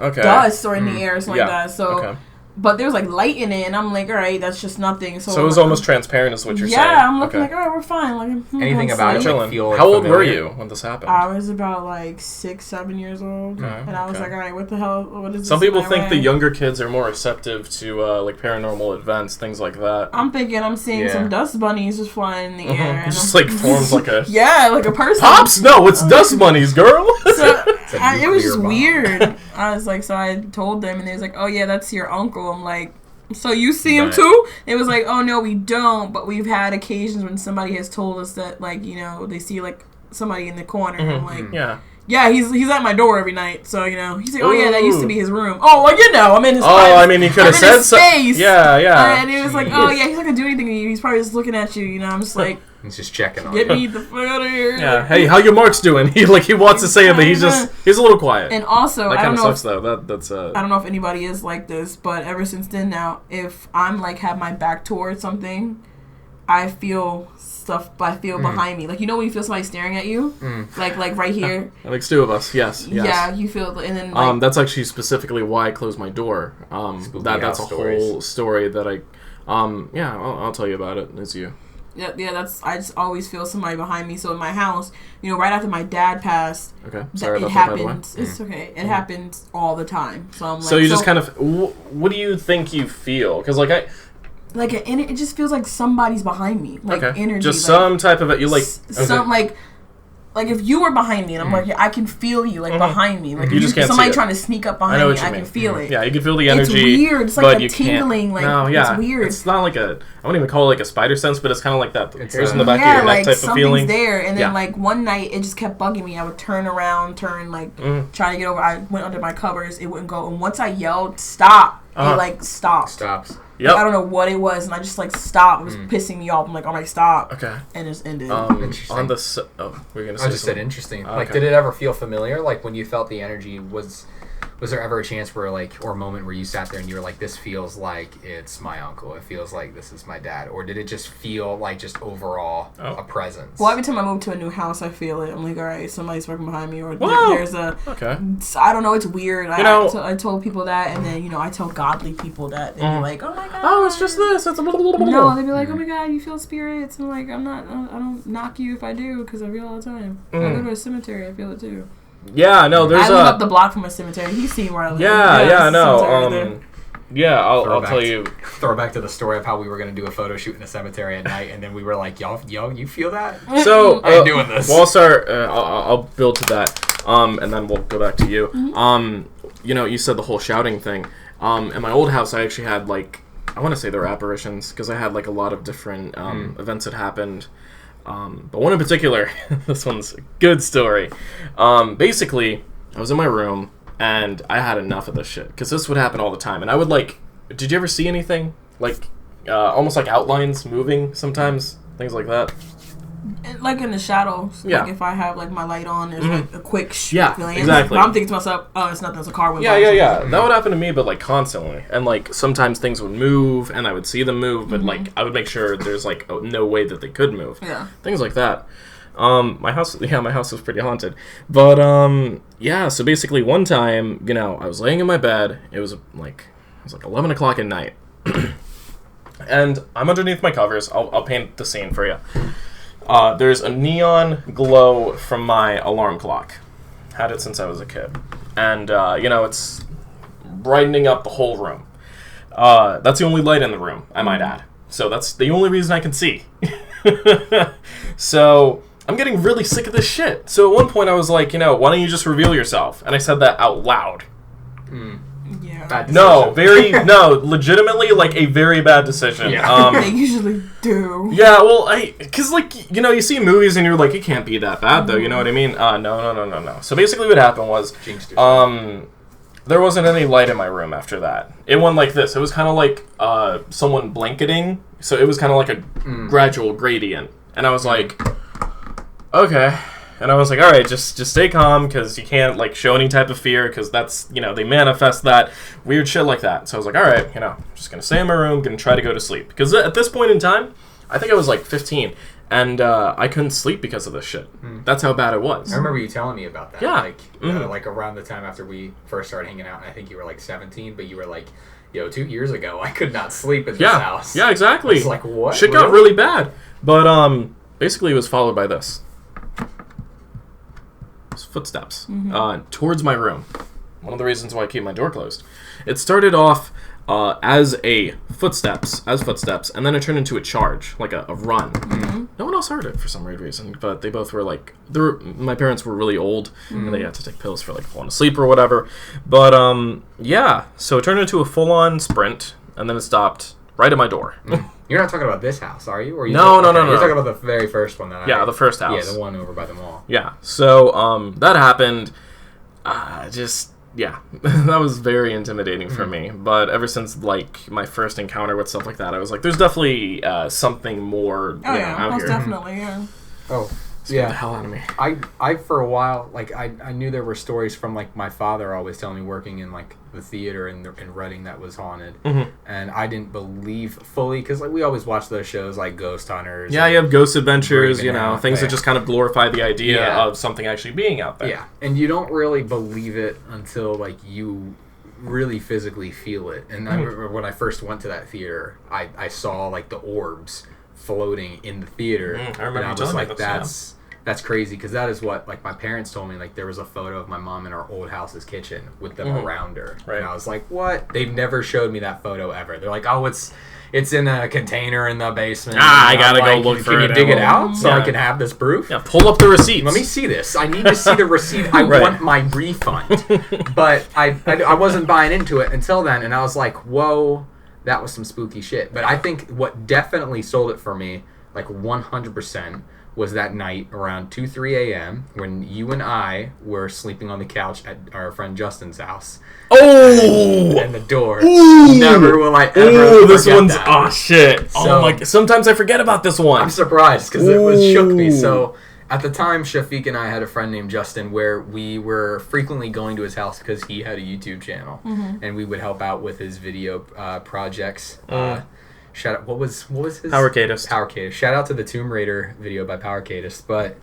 like Okay. dust or in the air or something like that. So, Okay. but there was like light in it, and I'm like, all right, that's just nothing. So it was almost transparent, is what you're saying. Yeah, I'm looking Okay. like, all right, we're fine. Like Anything I'm about it, sleep. like, feel like How old were familiar? you when this happened? I was about like 6, 7 years old, Okay, and I was okay. like, all right, what the hell? What is Some this in people my think way? the younger kids are more receptive to like paranormal events, things like that. I'm thinking I'm seeing Yeah. some dust bunnies just flying in the air. It And just I'm- like forms like a yeah, like a person. Pops? No, it's dust bunnies, girl. So, a it was nuclear just bomb. weird. I was like, so I told them, and they was like, oh yeah, that's your uncle. I'm like, so you see him Right. too? It was like, oh no, we don't, but we've had occasions when somebody has told us that, like, you know, they see like somebody in the corner. I'm like, Yeah. he's at my door every night. So, you know, he's like, oh yeah, that used to Ooh. be his room. Oh, well, you know, I'm in his Oh, private- I mean, he could have I'm in said his so. space. Yeah. And he was like, oh yeah, he's not gonna do anything to you. He's probably just looking at you. You know, I'm just like, He's just checking on get you. me the fuck out of here. Yeah. Hey, how your marks doing? He wants to say it, but he's a little quiet. And also, That I kind don't of know. sucks though. That's I don't know if anybody is like this, but ever since then now, if I'm like have my back towards something, I feel stuff. I feel behind me. Like, you know when you feel somebody staring at you, like right here. like two of us. Yes. Yeah, you feel, and then like, That's actually specifically why I closed my door. That's a stories. whole story that I. I'll tell you about it. It's you. yeah, that's I just always feel somebody behind me. So in my house, you know, right after my dad passed, Okay. Sorry it about that, by the way. happens. It's okay. It happens all the time. So I'm like, So you just kind of. What do you think you feel? Because like I. like it just feels like somebody's behind me, like Okay. energy, Just like, some type of it. You like. some like if you were behind me and I'm like, I can feel you like behind me, like You just can't somebody see it. trying to sneak up I behind know me, what you I mean. can feel it. Yeah, you can feel the It's energy. weird. It's but like a you tingling. can't. Like No, yeah, it's weird. It's not like a. I wouldn't even call it like a spider sense, but it's kind of like that. It's Hairs a- in the back yeah, of your neck like type of something's feeling. there, and then Yeah. like one night it just kept bugging me. I would turn, like try to get over. I went under my covers. It wouldn't go, and once I yelled stop, it like stopped. Stops. Yep. I don't know what it was, and I just like stopped. It was pissing me off. I'm like, all right, stop. Okay. And it just ended. Interesting. On the. We're gonna say I just said something. interesting. Okay. Like, did it ever feel familiar? Like, when you felt the energy, was there ever a chance where, like, or a moment where you sat there and you were like, this feels like it's my uncle. It feels like this is my dad. Or did it just feel like just overall a presence? Well, every time I move to a new house, I feel it. I'm like, all right, somebody's working behind me, or Whoa. there's a. Okay. I don't know. It's weird. You know- I told people that, and then I tell godly people that they'd be like, "Oh my god, Oh, it's just this. It's a little. No, they'd be like, "Oh my god, you feel spirits." I'm like, I'm not. I don't knock you if I do, because I feel it all the time. I go to a cemetery, I feel it too. Yeah, no, there's I live up the block from a cemetery. He's seen where I live. Yeah, it's a I know. cemetery there. Yeah, I'll Throwback. tell you. Throwback to the story of how we were going to do a photo shoot in a cemetery at night, and then we were like, y'all, you feel that? So I ain't doing this. Well, I'll start. I'll build to that. And then we'll go back to you. You said the whole shouting thing. In my old house, I actually had like, I want to say they're apparitions because I had like a lot of different events that happened. But one in particular, this one's a good story. Basically, I was in my room and I had enough of this shit because this would happen all the time. And I would like, did you ever see anything like almost like outlines moving sometimes, things like that? Like in the shadows. Yeah. Like if I have like my light on, there's like a quick Yeah, glance. exactly. But I'm thinking to myself, oh, it's nothing. It's a car went by. Yeah. That would happen to me, but like constantly. And like sometimes things would move, and I would see them move, but like I would make sure there's like no way that they could move. Yeah. Things like that. My house was pretty haunted. But so basically one time, I was laying in my bed. It was like 11 o'clock at night, and I'm underneath my covers. I'll paint the scene for you. There's a neon glow from my alarm clock. Had it since I was a kid. And, it's brightening up the whole room. That's the only light in the room, I might add. So that's the only reason I can see. So I'm getting really sick of this shit. So at one point I was like, why don't you just reveal yourself? And I said that out loud. Yeah. Bad No, decision. legitimately, like, a very bad decision. Yeah. They usually do. Yeah, well, because, like, you see movies and you're like, it can't be that bad, though, you know what I mean? No. So basically what happened was, Jinxed yourself. there wasn't any light in my room after that. It went like this. It was kind of like someone blanketing, so it was kind of like a gradual gradient. And I was like, okay. And I was like, all right, just stay calm, because you can't, like, show any type of fear, because that's, they manifest that, weird shit like that. So I was like, all right, I'm just going to stay in my room, going to try to go to sleep. Because at this point in time, I think I was, like, 15, and I couldn't sleep because of this shit. That's how bad it was. I remember you telling me about that. Yeah. Like around the time after we first started hanging out, and I think you were, like, 17, but you were like, 2 years ago, I could not sleep in this house. Yeah, exactly. It's like, what? Shit got really bad. But, basically, it was followed by this. Footsteps towards my room. One of the reasons why I keep my door closed. It started off as footsteps, and then it turned into a charge, like a run. No one else heard it for some weird reason, but they both were like, my parents were really old, and they had to take pills for like falling asleep or whatever. But yeah, so it turned into a full-on sprint, and then it stopped right at my door. You're not talking about this house, are you? Or No. You're talking about the very first one. The first house. Yeah, the one over by the mall. Yeah, so that happened. That was very intimidating for me. But ever since, like, my first encounter with stuff like that, I was like, there's definitely something more out most here. definitely, yeah. Oh, Scared the hell out of me. I for a while, like, I knew there were stories from, like, my father always telling me working in, like, the theater in Reading that was haunted. And I didn't believe fully, because, like, we always watch those shows, like Ghost Hunters. Yeah, you have Ghost Adventures, things that there. just kind of glorify the idea of something actually being out there. Yeah, and you don't really believe it until, like, you really physically feel it. And I remember when I first went to that theater, I saw, like, the orbs floating in the theater. I remember and I you was telling like, me this, that's crazy, because that is what, like, my parents told me. Like, there was a photo of my mom in our old house's kitchen with them around her. Right. And I was like, what? They've never showed me that photo ever. They're like, oh, it's in a container in the basement. I gotta go look for it. Can you dig it out so Yeah. I can have this proof? Yeah, pull up the receipts. Let me see this. I need to see the receipt. I want my refund. But I wasn't buying into it until then, and I was like, whoa, that was some spooky shit. But I think what definitely sold it for me, like 100%, was that night around 2-3 a.m. when you and I were sleeping on the couch at our friend Justin's house. Oh! And the door. Ooh! Never will I ever Ooh, this forget one's... that. Oh, shit. So- Sometimes I forget about this one. I'm surprised, because it was shook me. Ooh. So at the time, Shafeeq and I had a friend named Justin where we were frequently going to his house because he had a YouTube channel, and we would help out with his video projects. Shout out, what was his? Power Cadist. Power Cadist. Shout out to the Tomb Raider video by Power Cadist. But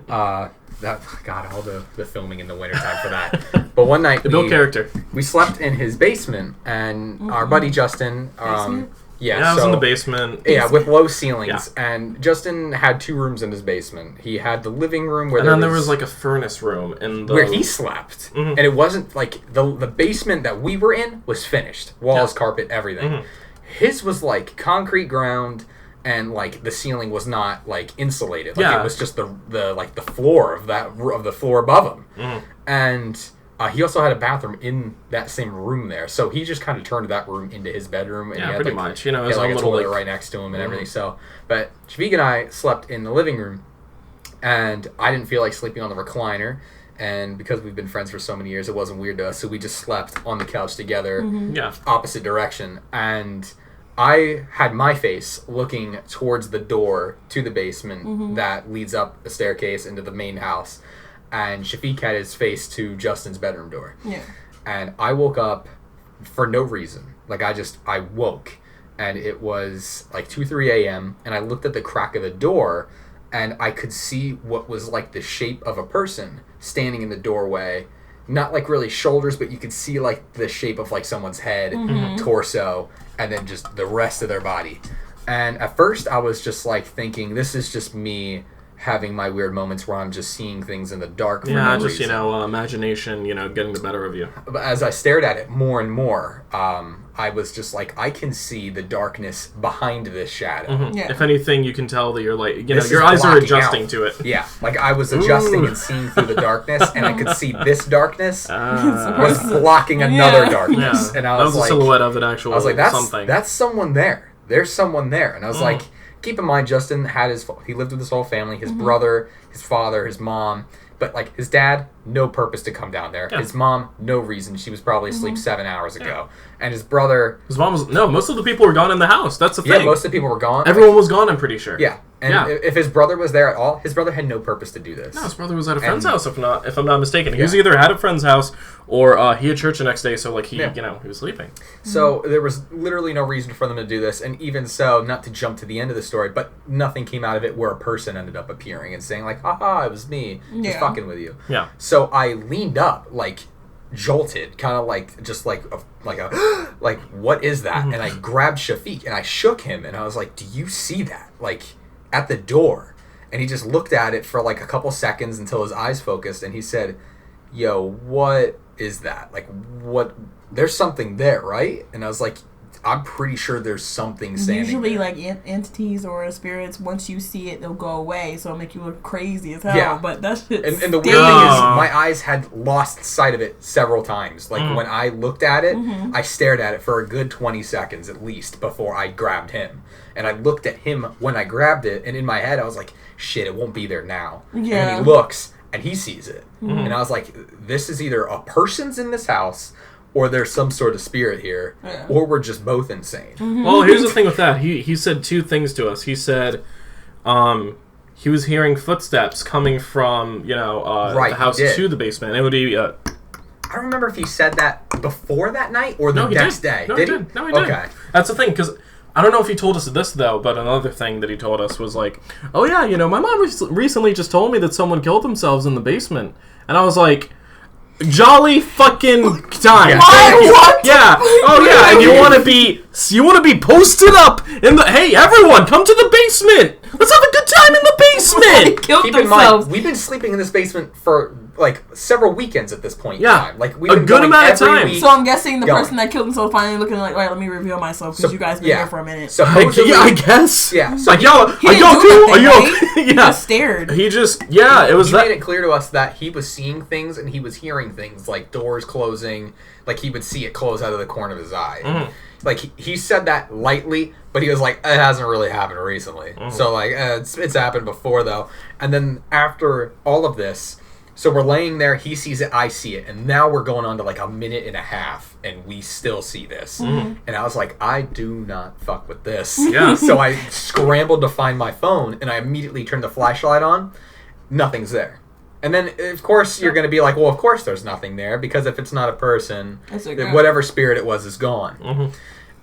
all the filming in the wintertime for that. But one night the Bill character. we slept in his basement, and our buddy Justin. Basement? Yeah, I was in the basement. Yeah, with low ceilings. Yeah. And Justin had 2 rooms in his basement. He had the living room where And then there was like a furnace room in the... where he slept. And it wasn't like the basement that we were in was finished. Walls, carpet, everything. His was like concrete ground, and like the ceiling was not like insulated. Like it was just the floor of the floor above him. And he also had a bathroom in that same room there, so he just kind of turned that room into his bedroom. And he had, pretty like, much. It he was had, like, a little, toilet right next to him and everything. So, but Shafeeq and I slept in the living room, and I didn't feel like sleeping on the recliner. And because we've been friends for so many years, it wasn't weird to us. So we just slept on the couch together, opposite direction. And I had my face looking towards the door to the basement that leads up a staircase into the main house. And Shafeeq had his face to Justin's bedroom door. Yeah. And I woke up for no reason. Like, I woke, and it was like 2-3 a.m. and I looked at the crack of the door, and I could see what was like the shape of a person standing in the doorway. Not like really shoulders, but you could see like the shape of like someone's head, torso, and then just the rest of their body. And at first I was just like thinking, this is just me having my weird moments where I'm just seeing things in the dark for no reason. Imagination, getting the better of you. But as I stared at it more and more, I was just like, I can see the darkness behind this shadow. Mhm. Yeah. If anything, you can tell that you're like, you know, This your is eyes are blocking adjusting out. to it. Yeah, like I was adjusting and seeing through the darkness, and I could see this darkness was blocking another darkness. Yeah. And I That was was a like, silhouette of an actual I was like, something. that's someone there. There's someone there. And I was like, keep in mind, Justin he lived with his whole family, his brother, his father, his mom. But, like, his dad, no purpose to come down there. Yeah. His mom, no reason. She was probably asleep 7 hours ago. And his brother... His mom was... No, most of the people were gone in the house. That's the thing. Yeah, most of the people were gone. Everyone was gone, I'm pretty sure. Yeah. And if his brother was there at all, his brother had no purpose to do this. No, his brother was at a friend's house, if I'm not mistaken. He was either at a friend's house or he had church the next day, so like he was sleeping. So there was literally no reason for them to do this, and even so, not to jump to the end of the story, but nothing came out of it where a person ended up appearing and saying like, "Haha, it was me, just fucking with you." Yeah. So I leaned up, like jolted, kind of like just like a like what is that? And I grabbed Shafeeq and I shook him, and I was like, "Do you see that?" Like at the door. And he just looked at it for like a couple seconds until his eyes focused, and he said, "Yo, what is that? Like, what? There's something there, right?" And I was like, "I'm pretty sure there's something standing Usually, there." like entities or spirits, once you see it, they'll go away, so it'll make you look crazy as hell. Yeah. But that shit. And the weird thing is, my eyes had lost sight of it several times. Like, when I looked at it, I stared at it for a good 20 seconds at least before I grabbed him. And I looked at him when I grabbed it, and in my head, I was like, shit, it won't be there now. Yeah. And then he looks, and he sees it. And I was like, this is either a person's in this house, or there's some sort of spirit here, or we're just both insane. Well, here's the thing with that. He said two things to us. He said he was hearing footsteps coming from, the house to the basement. It would be... I don't remember if he said that before that night or the he next did. day. No, he did. No, he did. Okay. That's the thing, because I don't know if he told us this, though, but another thing that he told us was like, oh, yeah, my mom recently just told me that someone killed themselves in the basement. And I was like... Jolly fucking time. Yeah. What? Yeah. Oh yeah. And you want to be posted up in the. Hey, everyone, come to the basement. Let's have a good time in the basement. Killed Keep in themselves. mind, we've been sleeping in this basement for like several weekends at this point. Yeah. In time. Like we've A been good going amount of every time. week. So I'm guessing the Going. person that killed himself finally looking like, all right, let me reveal myself because you guys been here for a minute. Supposedly, I guess. Yeah. Like y'all, He are didn't y'all do cool? Are nothing, y'all? right? He Yeah. just stared. He just. Yeah. It was he that. made it clear to us that he was seeing things and he was hearing things, like doors closing. Like he would see it close out of the corner of his eye. Like he said that lightly, but he was like, it hasn't really happened recently. So like it's happened before though. And then after all of this, so we're laying there, he sees it, I see it, and now we're going on to like a minute and a half, and we still see this. And I was like, I do not fuck with this. Yeah. So I scrambled to find my phone, and I immediately turned the flashlight on. Nothing's there. And then, of course, you're going to be like, well, of course there's nothing there, because if it's not a person, then whatever spirit it was is gone.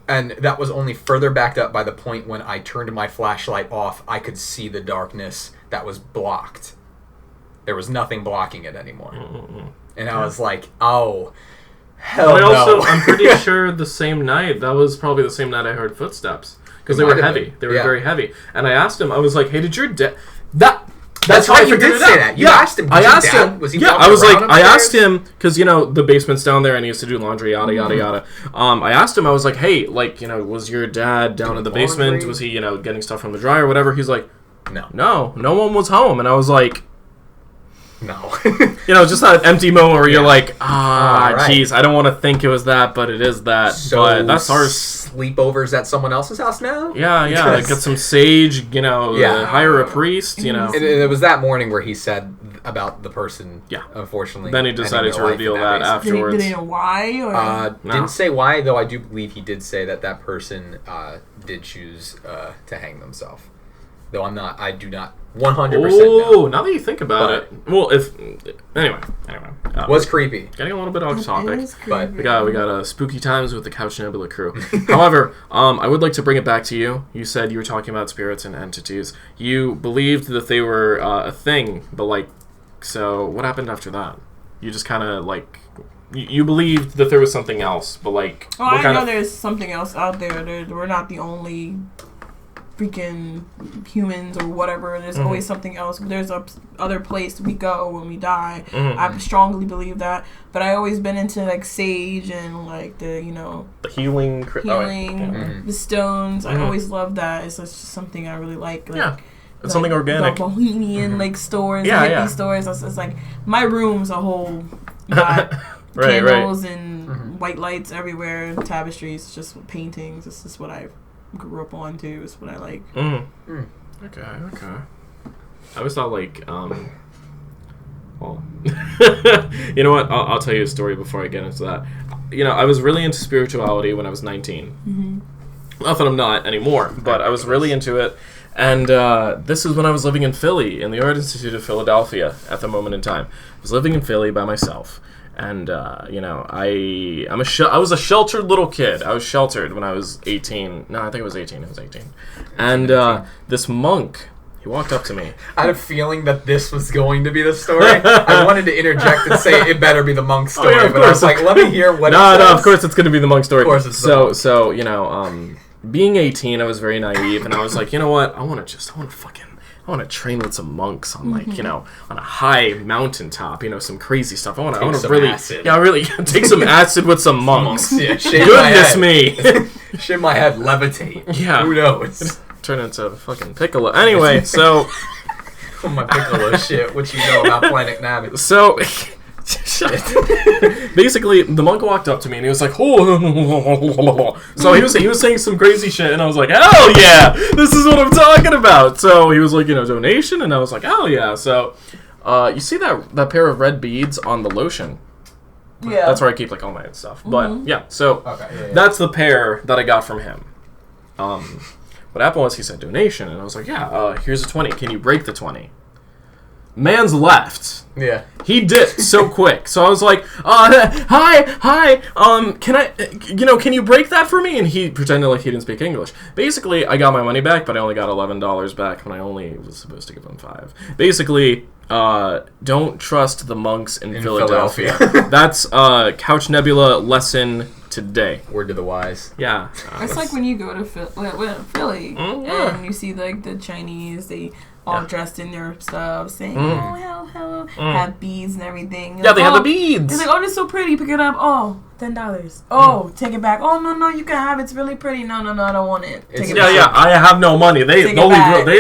And that was only further backed up by the point when I turned my flashlight off, I could see the darkness that was blocked. There was nothing blocking it anymore. And I was like, oh, hell no. I'm pretty sure the same night, that was probably the same night I heard footsteps. Because they were heavy. They were very heavy. And I asked him, I was like, hey, did your dad... That's how right, I you figured did it say out. that. You asked him. I asked him. Was he yeah, walking I was like, around I upstairs? asked him because the basement's down there and he used to do laundry, yada yada yada. I asked him. I was like, hey, like was your dad down in the basement? Laundry? Was he getting stuff from the dryer or whatever? He's like, no one was home. And I was like, no. Just that empty moment where you're like, right. geez, I don't want to think it was that, but it is that. So but that's ours. Sleepovers at someone else's house now? Yeah, like get some sage, hire a priest, And it was that morning where he said about the person. Yeah. Unfortunately. Then he decided to reveal that afterwards. Did he know why? Or? Didn't say why, though I do believe he did say that person did choose to hang themselves. Though I do not 100% know. Oh, now that you think about it. Well, anyway. Was creepy. Getting a little bit off topic. But we got spooky times with the Couch Nebula crew. However, I would like to bring it back to you. You said you were talking about spirits and entities. You believed that they were a thing, but so what happened after that? You just kind of you believed that there was something else, but I know there's something else out there. We're not the only freaking humans or whatever. There's always something else. There's a other place we go when we die. I strongly believe that. But I always been into like sage and like the the healing, the stones. I always loved that. It's just something I really like. It's something organic. The bohemian like stores, hippie stores. It's like my room's a whole candles and white lights everywhere, tapestries, just paintings. This is what I grew up on too. It's what I like. Okay. I always thought like well, you know what? I'll tell you a story before I get into that. I was really into spirituality when I was 19. Not that I'm not anymore, but I was really into it. And this is when I was living in Philly, in the Art Institute of Philadelphia at the moment in time. I was living in Philly by myself. And, I was a sheltered little kid. I was sheltered when I was 18. No, I think it was 18. I was 18. And this monk, he walked up to me. I had a feeling that this was going to be the story. I wanted to interject and say it better be the monk story. But I was like, let me hear what it says. No, of course it's going to be the monk story. Of course it's the monk. So, being 18, I was very naive, and I was like, you know what? I want to train with some monks on on a high mountaintop, some crazy stuff. I want to really, acid. Really take some acid with some monks. Yeah, goodness me, shit my head, levitate. Yeah, who knows? Turn into a fucking piccolo. Anyway, so my piccolo shit. What you know about Planet Navi? So. Basically, the monk walked up to me and he was like, oh. So he was saying some crazy shit, and I was like, hell yeah, this is what I'm talking about. So he was like, donation, and I was like, hell yeah. So you see that pair of red beads on the lotion? Yeah, that's where I keep like all my stuff. But yeah, so that's the pair that I got from him. What happened was he said donation, and I was like, yeah, here's a 20. Can you break the 20? Man's left. Yeah. He dipped so quick. So I was like, hi, can you break that for me? And he pretended like he didn't speak English. Basically, I got my money back, but I only got $11 back when I only was supposed to give him $5. Basically, don't trust the monks in Philadelphia. That's Couch Nebula lesson today. Word to the wise. Yeah. It's like when you go to Philly and you see like the Chinese, they all dressed in their stuff, saying, hello, have beads and everything. Yeah, they have the beads. It's like, oh, this is so pretty, pick it up. Oh, $10. Oh, take it back. Oh, no, you can have it. It's really pretty. No, I don't want it. Take it back. Yeah, I have no money. They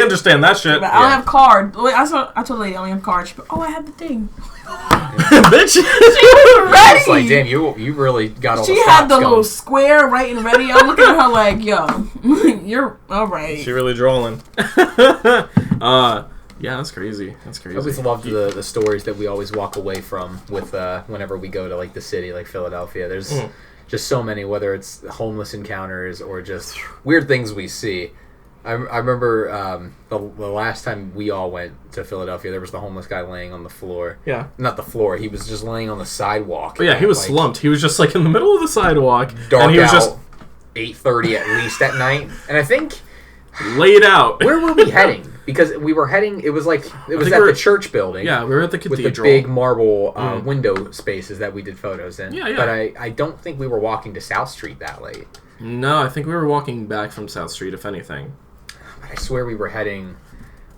understand that shit. I don't have card. I told the lady I only have card. She put, I have the thing. Bitch. She was ready. It's like, damn, you really got all the She had the little square right and ready. I'm looking at her like, yo, you're all right. She really drooling. Yeah, that's crazy. I always loved the stories that we always walk away from with whenever we go to like the city, like Philadelphia. There's just so many, whether it's homeless encounters or just weird things we see. I remember the last time we all went to Philadelphia, there was the homeless guy laying on the floor. Yeah. Not the floor. He was just laying on the sidewalk. Oh, yeah, he was slumped. He was just like in the middle of the sidewalk. Dark and he was out, just 8:30 at least at night. And I think... laid out. Where were we heading? Because we were heading... It was at the church building. Yeah, we were at the cathedral. With the big marble window spaces that we did photos in. Yeah. But I don't think we were walking to South Street that late. No, I think we were walking back from South Street, if anything. I swear we were heading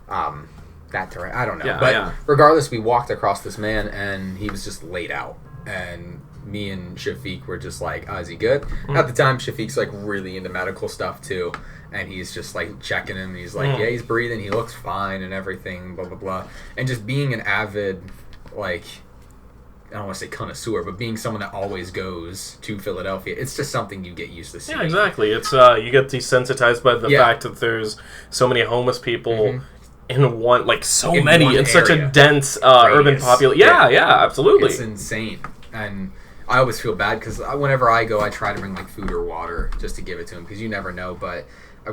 that direction. I don't know. Yeah, but regardless, we walked across this man, and he was just laid out. And me and Shafeeq were just like, is he good? At the time, Shafeeq's like really into medical stuff, too. And he's just like checking him. He's like, yeah, he's breathing. He looks fine and everything, blah, blah, blah. And just being an avid, like... I don't want to say connoisseur, but being someone that always goes to Philadelphia, it's just something you get used to seeing. Yeah, exactly. It's you get desensitized by the fact that there's so many homeless people in one, like in many, in such a dense urban population. Yeah, absolutely. It's insane. And I always feel bad because whenever I go, I try to bring like food or water just to give it to them because you never know. But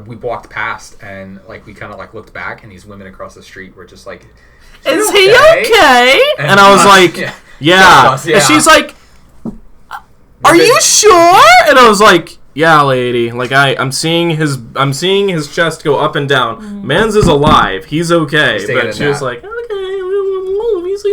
we walked past and like we kind of like looked back and these women across the street were just like, is he okay? And I was like, yeah. And she's like, are you sure? And I was like, yeah, lady. Like I'm seeing his chest go up and down. Mans is alive. He's okay. But she was like, okay,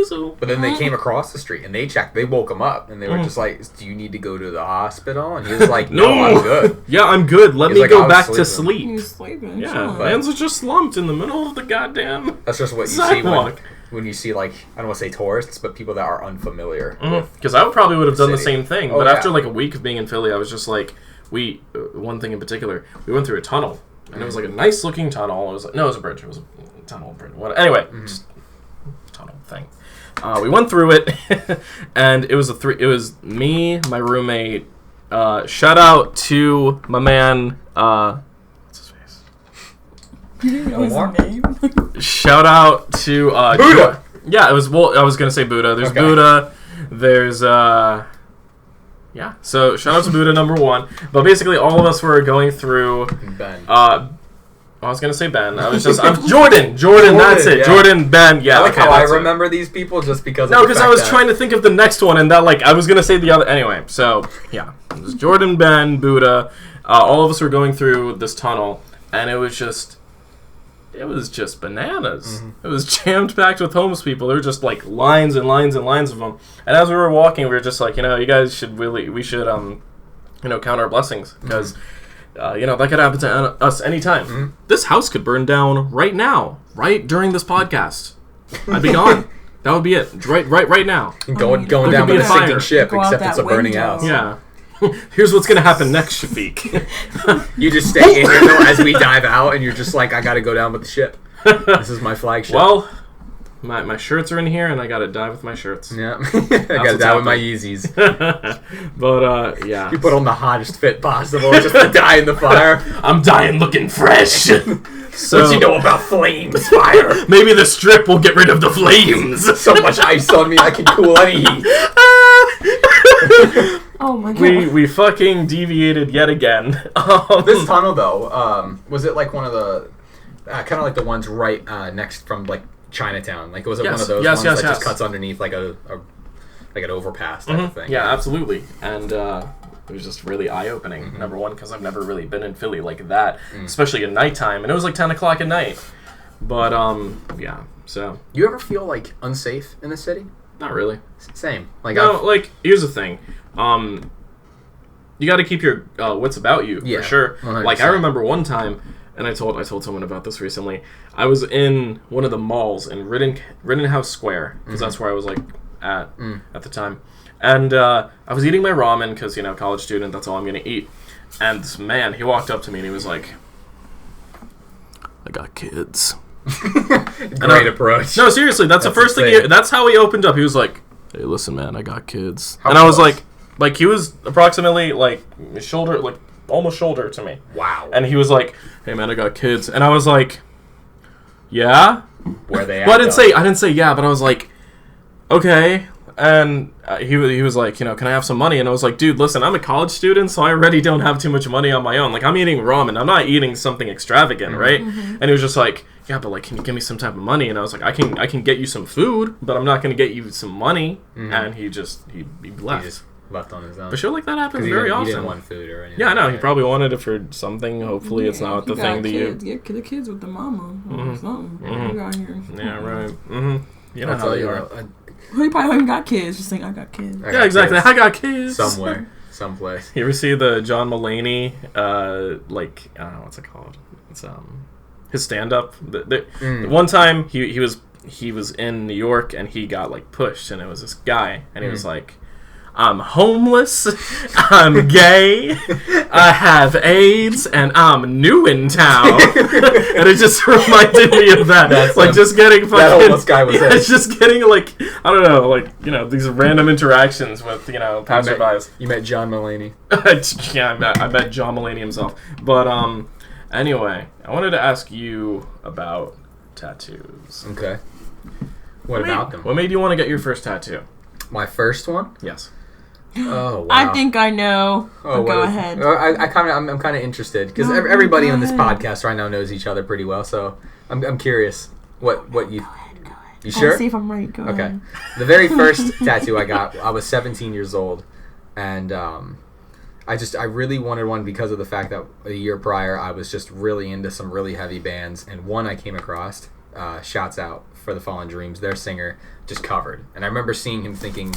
Cecil. But then they came across the street and they checked. They woke him up and they were just like, "Do you need to go to the hospital?" And he was like, "No, I'm good." Yeah, I'm good. Let me go back to sleep. He was sleeping. Yeah, man's just slumped in the middle of the goddamn. That's just what you sidewalk. see when you see, like, I don't want to say tourists, but people that are unfamiliar. Because I probably would have done the same thing. Oh, but after like a week of being in Philly, I was just like, one thing in particular, we went through a tunnel. And it was like a nice looking tunnel. It was like, no, it was a bridge. It was a tunnel bridge. Anyway, just tunnel thing. We went through it, and it was it was me, my roommate. Shout out to my man. What's his face? You didn't know his name. Shout out to Buddha. Yeah, it was. Well, I was gonna say Buddha. There's Buddha. There's Yeah, so shout out to Buddha number 1. But basically, all of us were going through. Ben. I was gonna say Ben. I'm Jordan. Jordan. That's it. Yeah. Jordan. Ben. Yeah. I like how I remember these people just because. No, because I was trying to think of the next one, and that I was gonna say the other. Anyway, so yeah, it was Jordan, Ben, Buddha. All of us were going through this tunnel, and it was just bananas. It was jammed packed with homeless people. There were just like lines and lines and lines of them. And as we were walking, we were just like, you guys should count our blessings because, that could happen to us anytime. This house could burn down right now, right during this podcast. I'd be gone. That would be it. Right now. Going down with a sinking ship, except it's a burning house. Yeah. Here's what's gonna happen next, Shafeeq. You just stay in here though as we dive out, and you're just like, I gotta go down with the ship. This is my flagship. Well, my shirts are in here, and I gotta die with my shirts. Yeah, I gotta die with my Yeezys. But yeah, you put on the hottest fit possible just to die in the fire. I'm dying looking fresh. So, what you know about flames, fire? Maybe the strip will get rid of the flames. So much ice on me, I can cool any heat. Oh my god. We fucking deviated yet again. This tunnel, though, was it like one of the, kind of like the ones right next from like Chinatown? Like, was it one of those ones that just cuts underneath like an overpass type of thing? Yeah, absolutely. And it was just really eye-opening. Number one, because I've never really been in Philly like that, especially at nighttime, and it was like 10 o'clock at night. But yeah, so. You ever feel like unsafe in the city? Not really. Same. Here's the thing. You got to keep your wits about you, for sure. 100%. Like, I remember one time, and I told someone about this recently, I was in one of the malls in Rittenhouse Square, because that's where I was, like, at the time. And I was eating my ramen, because, college student, that's all I'm going to eat. And this man, he walked up to me, and he was like, I got kids. Great approach. No, seriously, that's the first thing. That's how he opened up. He was like, "Hey, listen, man, I got kids." And I was like, he was approximately almost shoulder to me. Wow. And he was like, "Hey, man, I got kids," and I was like, "Yeah." Where they at? Well, I didn't say yeah, but I was like, "Okay." And he was like, can I have some money? And I was like, dude, listen, I'm a college student, so I already don't have too much money on my own. Like, I'm eating ramen. I'm not eating something extravagant, right? And he was just like, yeah, but, like, can you give me some type of money? And I was like, I can get you some food, but I'm not going to get you some money. And he left. He just left on his own. But shit like that happens very often. He didn't want food or anything. Yeah, I know. He probably wanted it for something. Hopefully it's not the thing that you... Get the kids with the mama or something. You got here. Yeah, right. You know how you are. He probably even got kids. Just saying, I got kids. Yeah, exactly. I got kids. Somewhere. Someplace. You ever see the John Mulaney, I don't know, what's it called? It's, his stand-up. One time, he was in New York, and he got, like, pushed, and it was this guy, and he was like, I'm homeless, I'm gay, I have AIDS, and I'm new in town. And it just reminded me of that. That's like, just getting fucking... That homeless guy was it. It's just getting, like, I don't know, like, these random interactions with, passerbys. You met John Mulaney. Yeah, I met John Mulaney himself. But, anyway, I wanted to ask you about tattoos. Okay. What about them? What made you want to get your first tattoo? My first one? Yes. Oh, wow. I think I know. Go ahead. I'm kind of interested because everybody on this podcast right now knows each other pretty well. So I'm curious what you. Go ahead. You sure? I'll see if I'm right. Go ahead. The very first tattoo I got, I was 17 years old, and I really wanted one because of the fact that a year prior I was just really into some really heavy bands, and one I came across shouts out for the Fallen Dreams, their singer, just covered. And I remember seeing him thinking,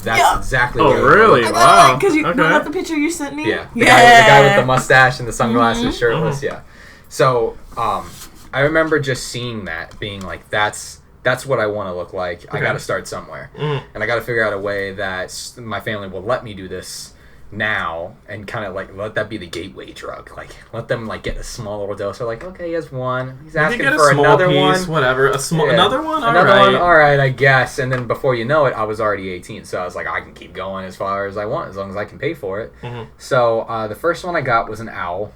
that's exactly what really? Wow. Because you got the picture you sent me? Yeah. The guy with the mustache and the sunglasses, shirtless, yeah. So, I remember just seeing that, being like, that's what I want to look like. Okay. I got to start somewhere. And I got to figure out a way that my family will let me do this now and kind of like let that be the gateway drug. Like, let them like get a small little dose. They're like, okay, he has one. He's asking for another piece, one. Whatever. Another one? Another one? All right, I guess. And then before you know it, I was already 18. So I was like, I can keep going as far as I want, as long as I can pay for it. So the first one I got was an owl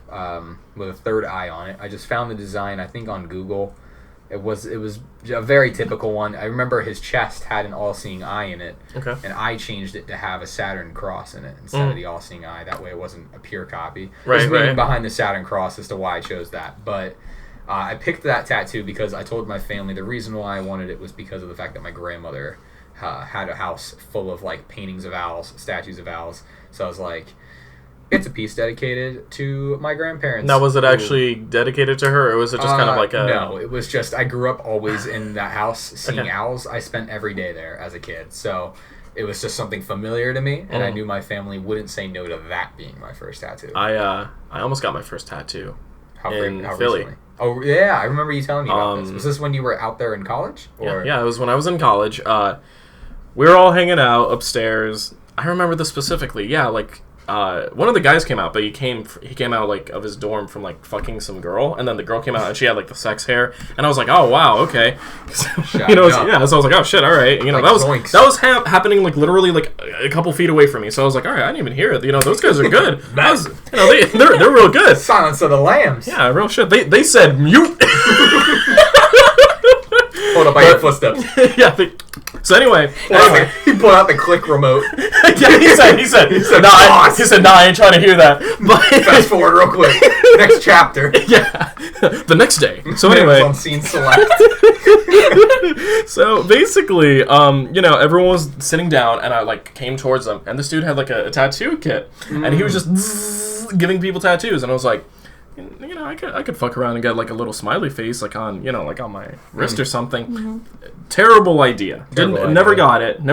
with a third eye on it. I just found the design, I think, on Google. It was a very typical one. I remember his chest had an all-seeing eye in it, and I changed it to have a Saturn cross in it instead of the all-seeing eye. That way it wasn't a pure copy. There's meaning behind the Saturn cross as to why I chose that. But I picked that tattoo because I told my family the reason why I wanted it was because of the fact that my grandmother had a house full of like paintings of owls, statues of owls. So I was like, it's a piece dedicated to my grandparents. Now, was it actually dedicated to her, or was it just kind of like a... No, it was just, I grew up always in that house seeing owls. I spent every day there as a kid, so it was just something familiar to me, and I knew my family wouldn't say no to that being my first tattoo. I almost got my first tattoo how Philly. Recently? Oh, yeah, I remember you telling me about this. Was this when you were out there in college? Or? Yeah, it was when I was in college. We were all hanging out upstairs. I remember this specifically. Yeah, like... one of the guys came out, but he came out like of his dorm from like fucking some girl, and then the girl came out and she had like the sex hair, and I was like, oh wow, okay, so I was like, oh shit, all right, like, that was happening like literally like a couple feet away from me, so I was like, all right, I didn't even hear it, those guys are good. They're real good. Silence of the Lambs. Yeah, real shit. They said mute. Hold up by your footsteps. Yeah. So anyway, he pulled out the click remote. Yeah, he said, nah, I ain't trying to hear that. But fast forward real quick. Next chapter. Yeah, the next day. So anyway, on scene select. So basically, everyone was sitting down, and I like came towards them, and this dude had like a tattoo kit, and he was just giving people tattoos, and I was like, I could fuck around and get like a little smiley face like on my wrist or something. Terrible idea. Never got it.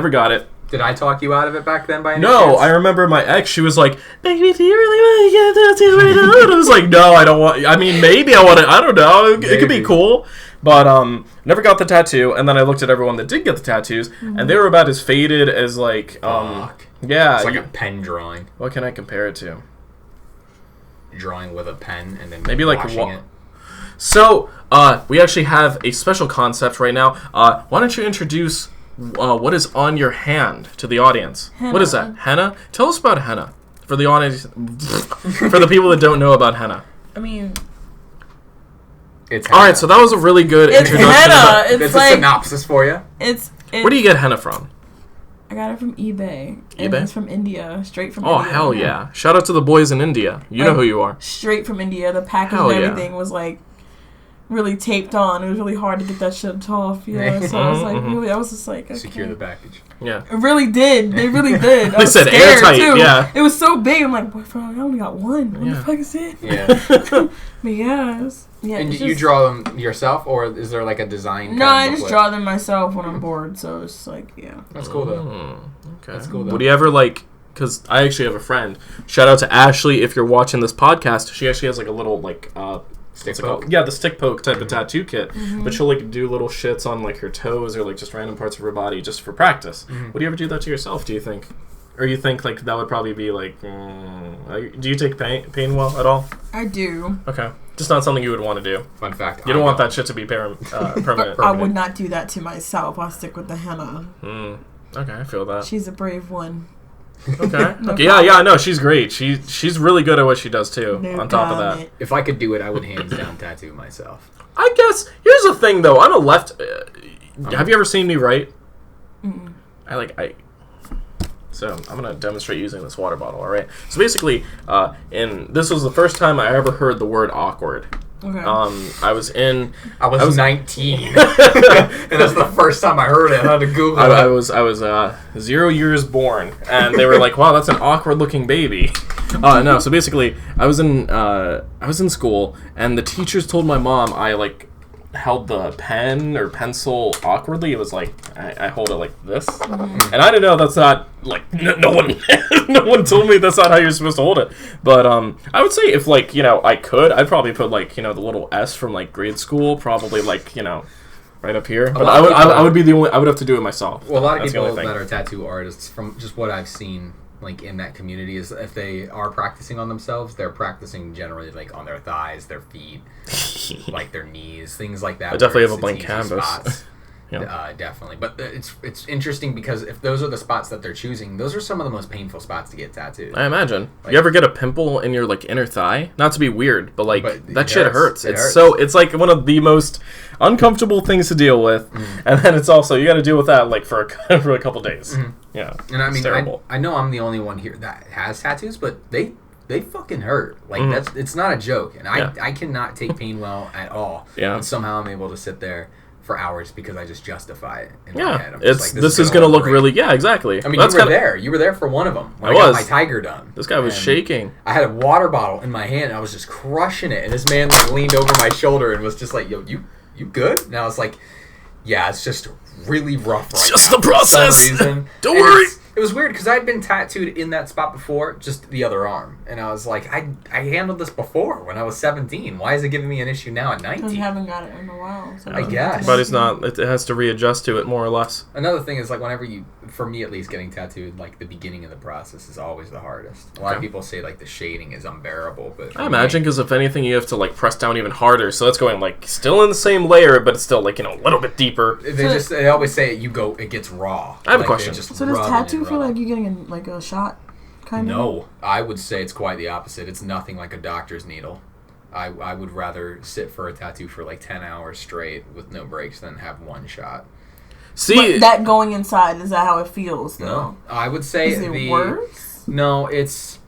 Did I talk you out of it back then by any No, chance? I remember my ex, she was like, baby, do you really want to get a tattoo right now? And I was like, no, I don't want, I mean, maybe I want to, I don't know, it could be cool. But never got the tattoo, and then I looked at everyone that did get the tattoos, and they were about as faded as like, yeah. It's like a pen drawing. What can I compare it to? Drawing with a pen and then maybe like washing it. So we actually have a special concept right now. Why don't you introduce what is on your hand to the audience? Henna. What is that? Henna? Tell us about henna for the audience. For the people that don't know about henna. I mean, it's henna. All right. So that was a really good introduction. Henna. It's like, a synopsis for you. Where do you get henna from? I got it from eBay. And it's from India, straight from India. Oh, hell yeah. Shout out to the boys in India. You know who you are. Straight from India. The package and everything was like really taped on. It was really hard to get that shit off. Yeah. So I was like, really, I was just like, okay. Secure the package. Yeah. It really did. They really did. They said airtight, too. Yeah. It was so big. I'm like, boyfriend, I only got one. What the fuck is it? Yeah. But yeah. And you draw them yourself, or is there like a design? No, I just draw them myself when I'm bored. So it's like, yeah. That's cool though. Okay. That's cool though. Would you ever like? Because I actually have a friend. Shout out to Ashley if you're watching this podcast. She actually has like a little like stick poke. Yeah, the stick poke type of tattoo kit. But she'll like do little shits on like her toes or like just random parts of her body just for practice. Would you ever do that to yourself? Do you think? Or you think like that would probably be like? Do you take pain well at all? I do. Okay. Just not something you would want to do. Fun fact. You don't want that shit to be permanent. I would not do that to myself. I'll stick with the henna. Okay, I feel that. She's a brave one. Okay. Okay. Yeah. No, she's great. She's really good at what she does too. On top of that, if I could do it, I would hands down tattoo myself. I guess here's the thing though. I'm a left. Have you ever seen me write? So I'm gonna demonstrate using this water bottle. All right. So basically, this was the first time I ever heard the word awkward. Okay. I was 19, and that's the first time I heard it. I had to Google it. I was 0 years born, and they were like, "Wow, that's an awkward-looking baby." No. So basically, I was in school, and the teachers told my mom I held the pen or pencil awkwardly. It was like I hold it like this, and I didn't know that's not like no one no one told me that's not how you're supposed to hold it. But I would say if like I could, I'd probably put like the little S from like grade school, probably like right up here. But I would be the only. I would have to do it myself. Well, a lot of people that are tattoo artists, from just what I've seen, like in that community, is if they are practicing on themselves, they're practicing generally like on their thighs, their feet, like their knees, things like that. I definitely have a blank canvas. Yeah. Definitely. But it's interesting because if those are the spots that they're choosing, those are some of the most painful spots to get tattooed. I imagine. Like, you ever get a pimple in your like inner thigh? Not to be weird, but that shit hurts. It's like one of the most uncomfortable things to deal with, and then it's also you got to deal with that like for a couple days. Yeah, and I mean, I know I'm the only one here that has tattoos, but they fucking hurt. Like it's not a joke, and I cannot take pain well at all. Yeah, and somehow I'm able to sit there for hours because I just justify it in my head. I'm it's like, this is gonna look really exactly. I mean, you were there for one of them when I got my tiger done. This guy was shaking. I had a water bottle in my hand and I was just crushing it, and this man like leaned over my shoulder and was just like, yo, you good? And I was like, yeah, it's just really rough right just now the process. For some reason. Don't worry. It was weird because I'd been tattooed in that spot before, just the other arm. And I was like, I handled this before when I was 17. Why is it giving me an issue now at 19? Because you haven't got it in a while. So I guess. But it's not. It has to readjust to it more or less. Another thing is like whenever for me at least, getting tattooed, like the beginning of the process is always the hardest. A lot of people say like the shading is unbearable, but I imagine because if anything, you have to like press down even harder. So that's going like still in the same layer, but it's still like a little bit deeper. They always say it gets raw. I have a question. So does tattoo feel like you're getting like a shot? Kind of? No, I would say it's quite the opposite. It's nothing like a doctor's needle. I would rather sit for a tattoo for like 10 hours straight with no breaks than have one shot. See, but that going inside, is that how it feels though? No, I would say is it worse? No, it's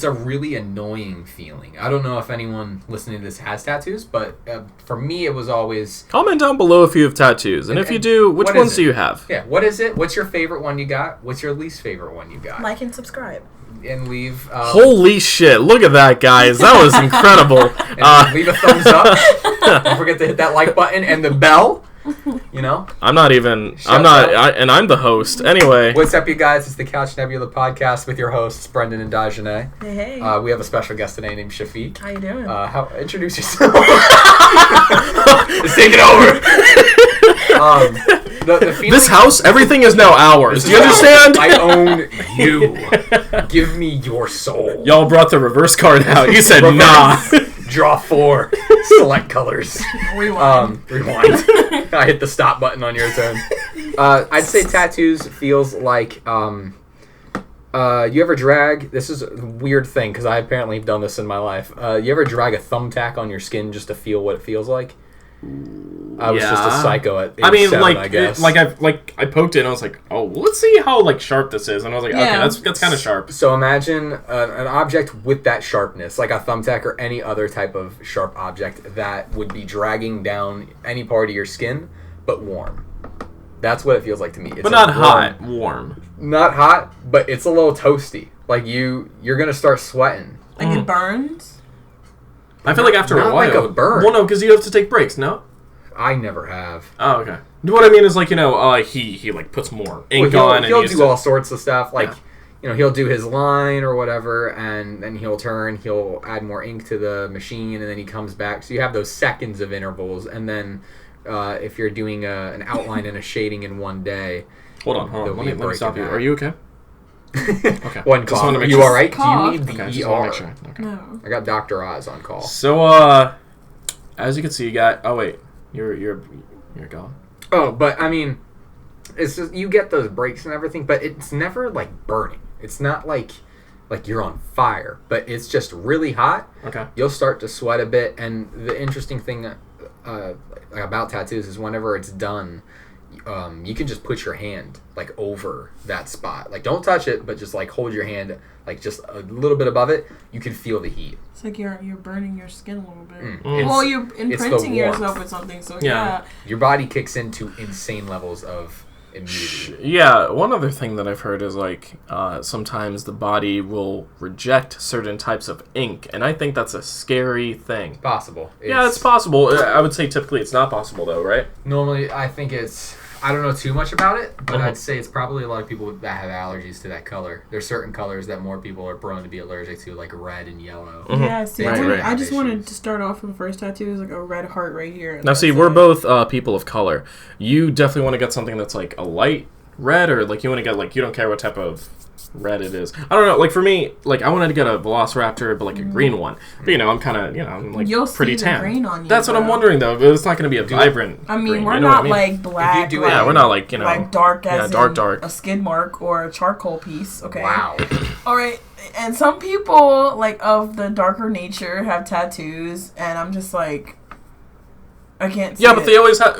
a really annoying feeling. I don't know if anyone listening to this has tattoos, but for me it was always... Comment down below if you have tattoos, and if you do, which ones do you have? Yeah, what is it? What's your favorite one you got? What's your least favorite one you got? Like and subscribe. And leave... Holy shit, look at that, guys. That was incredible. Leave a thumbs up. Don't forget to hit that like button and the bell. I'm not, I'm the host. Anyway. What's up, you guys? It's the Couch Nebula podcast with your hosts, Brendan and Daj. Hey. We have a special guest today named Shafeeq. How you doing? Introduce yourself. Let's take it over. This house, everything is now ours. Do you understand? I own you. Give me your soul. Y'all brought the reverse card out. You said nah. Draw 4. Select colors. Rewind. I hit the stop button on your turn. I'd say tattoos feels like you ever drag... This is a weird thing because I apparently have done this in my life. You ever drag a thumbtack on your skin just to feel what it feels like? I was just a psycho at age 7, I guess. I poked it and I was like, oh, let's see how sharp this is. And I was like, okay, that's kind of sharp. So imagine an object with that sharpness, like a thumbtack or any other type of sharp object that would be dragging down any part of your skin, but warm. That's what it feels like to me. It's but not hot, warm. Not hot, but it's a little toasty. Like you're gonna start sweating. Like it burns? I feel like after a while, like a burn. Well, no, because you have to take breaks. No, I never have. Oh, okay. What I mean is, he puts more ink on. He'll do all sorts of stuff. He'll do his line or whatever, and then he'll add more ink to the machine, and then he comes back. So you have those seconds of intervals, and then if you're doing an outline and a shading in one day. Hold on. Let me stop you. Are you okay? Okay. One call. Are you all right? Cough. Do you need the ER? Make sure. Okay. No. I got Dr. Oz on call. So, as you can see, you got. Oh wait, you're gone. Oh, but I mean, it's just you get those breaks and everything, but it's never like burning. It's not like you're on fire, but it's just really hot. Okay. You'll start to sweat a bit, and the interesting thing about tattoos is whenever it's done. You can just put your hand over that spot. Don't touch it, but just hold your hand just a little bit above it. You can feel the heat. It's like you're burning your skin a little bit. Well, you're imprinting yourself with something. So yeah, your body kicks into insane levels of immediately. Yeah, one other thing that I've heard is like sometimes the body will reject certain types of ink, and I think that's a scary thing. Possible. Yeah, it's possible. I would say typically it's not possible though, right? Normally, I think it's... I don't know too much about it, but I'd say it's probably a lot of people that have allergies to that color. There's certain colors that more people are prone to be allergic to, like red and yellow. Yeah, see, Right. I just wanted to start off with the first tattoo is like a red heart right here. Now, see, we're both people of color. You definitely want to get something that's like a light red, or like you want to get like you don't care what type of red it is. I don't know. Like for me, like I wanted to get a Velociraptor, but like a green one. But you know, I'm kind of I'm like You'll pretty see tan. The green on you, That's what I'm wondering though. But it's not going to be a vibrant. I mean, green, we're you know not what I mean? like black. Yeah, we're not like like dark as dark. A skid mark or a charcoal piece. Okay. Wow. All right. And some people like of the darker nature have tattoos, and I'm just like, I can't see but they always have...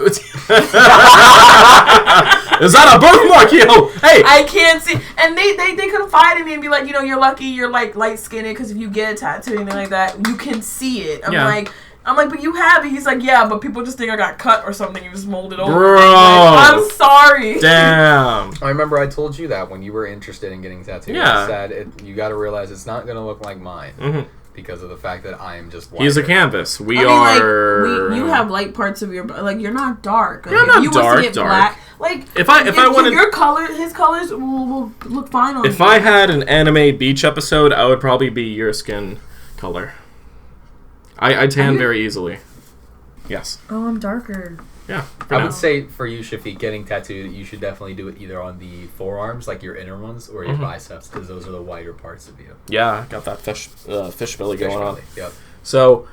Is that a birthmark, yo? Hey! I can't see. And they confide in me and be like, you're lucky you're, like, light-skinned, because if you get a tattoo or anything like that, you can see it. I'm like, but you have it. He's like, yeah, but people just think I got cut or something. You just molded over. Bro! Like, I'm sorry. Damn. I remember I told you that when you were interested in getting tattoos. Yeah. I said, you got to realize it's not going to look like mine. Mm-hmm. Because of the fact that I am just white. He's a canvas. You have light parts of your... Like, you're not dark. Like, you're not dark. Black, like, if I wanted... Your color... His colors will look fine on you. If I had an anime beach episode, I would probably be your skin color. I tan very easily. Yes. Oh, I'm darker. Yeah. I would say for you, Shafeeq, getting tattooed, you should definitely do it either on the forearms, like your inner ones, or your biceps, because those are the whiter parts of you. Yeah, got that fish belly going on. Yep. So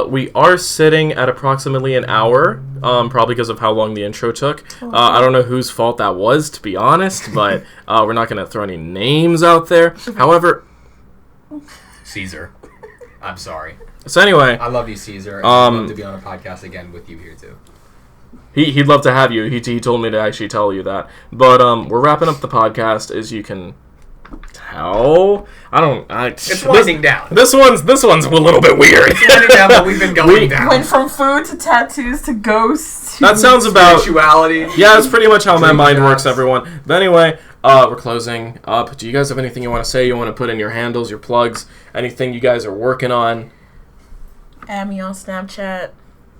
we are sitting at approximately an hour, probably because of how long the intro took. I don't know whose fault that was, to be honest, but we're not going to throw any names out there. However... Caesar. I'm sorry. So anyway... I love you, Caesar. And I'd love to be on a podcast again with you here, too. He'd love to have you. He told me to actually tell you that. But we're wrapping up the podcast, as you can tell. It's winding down. This one's a little bit weird. It's winding down, but we've been going down. Went from food to tattoos to ghosts. That sounds about spirituality. Yeah, that's pretty much how my mind works, everyone. But anyway, we're closing up. Do you guys have anything you want to say? You want to put in your handles, your plugs, anything you guys are working on? Add me on Snapchat.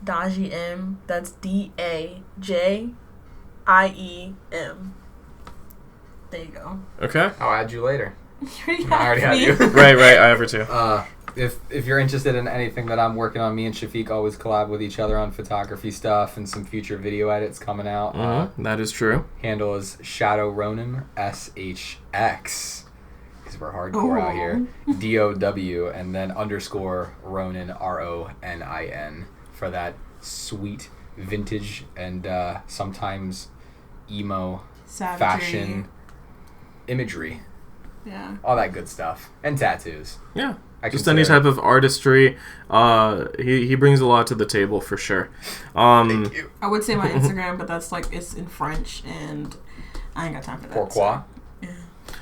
Daj M. That's DAJIEM. There you go. Okay. I'll add you later. I already have you. Right. I have her too. If you're interested in anything that I'm working on, me and Shafeeq always collab with each other on photography stuff and some future video edits coming out. That is true. Handle is Shadow Ronin SHX. Because we're hardcore out here. DOW and then _ Ronin RONIN. For that sweet vintage and sometimes emo Savagery. fashion imagery. Yeah. All that good stuff. And tattoos. Yeah. Just any type of artistry. He brings a lot to the table for sure. Thank you. I would say my Instagram, but that's like it's in French and I ain't got time for that. Pourquoi?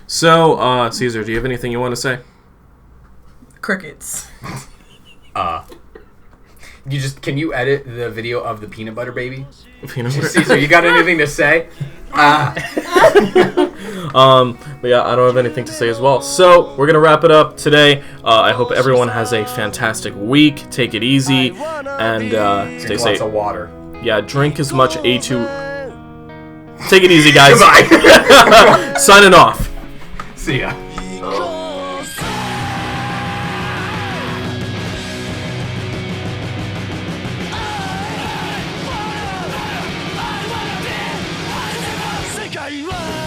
So, yeah. So, Caesar, do you have anything you want to say? Crickets. Can you edit the video of the peanut butter baby? Peanut butter. Caesar, you got anything to say? But yeah, I don't have anything to say as well. So we're gonna wrap it up today. I hope everyone has a fantastic week. Take it easy and stay safe. Lots of water. Yeah, drink as much A2. Take it easy, guys. Goodbye. Signing off. See ya. I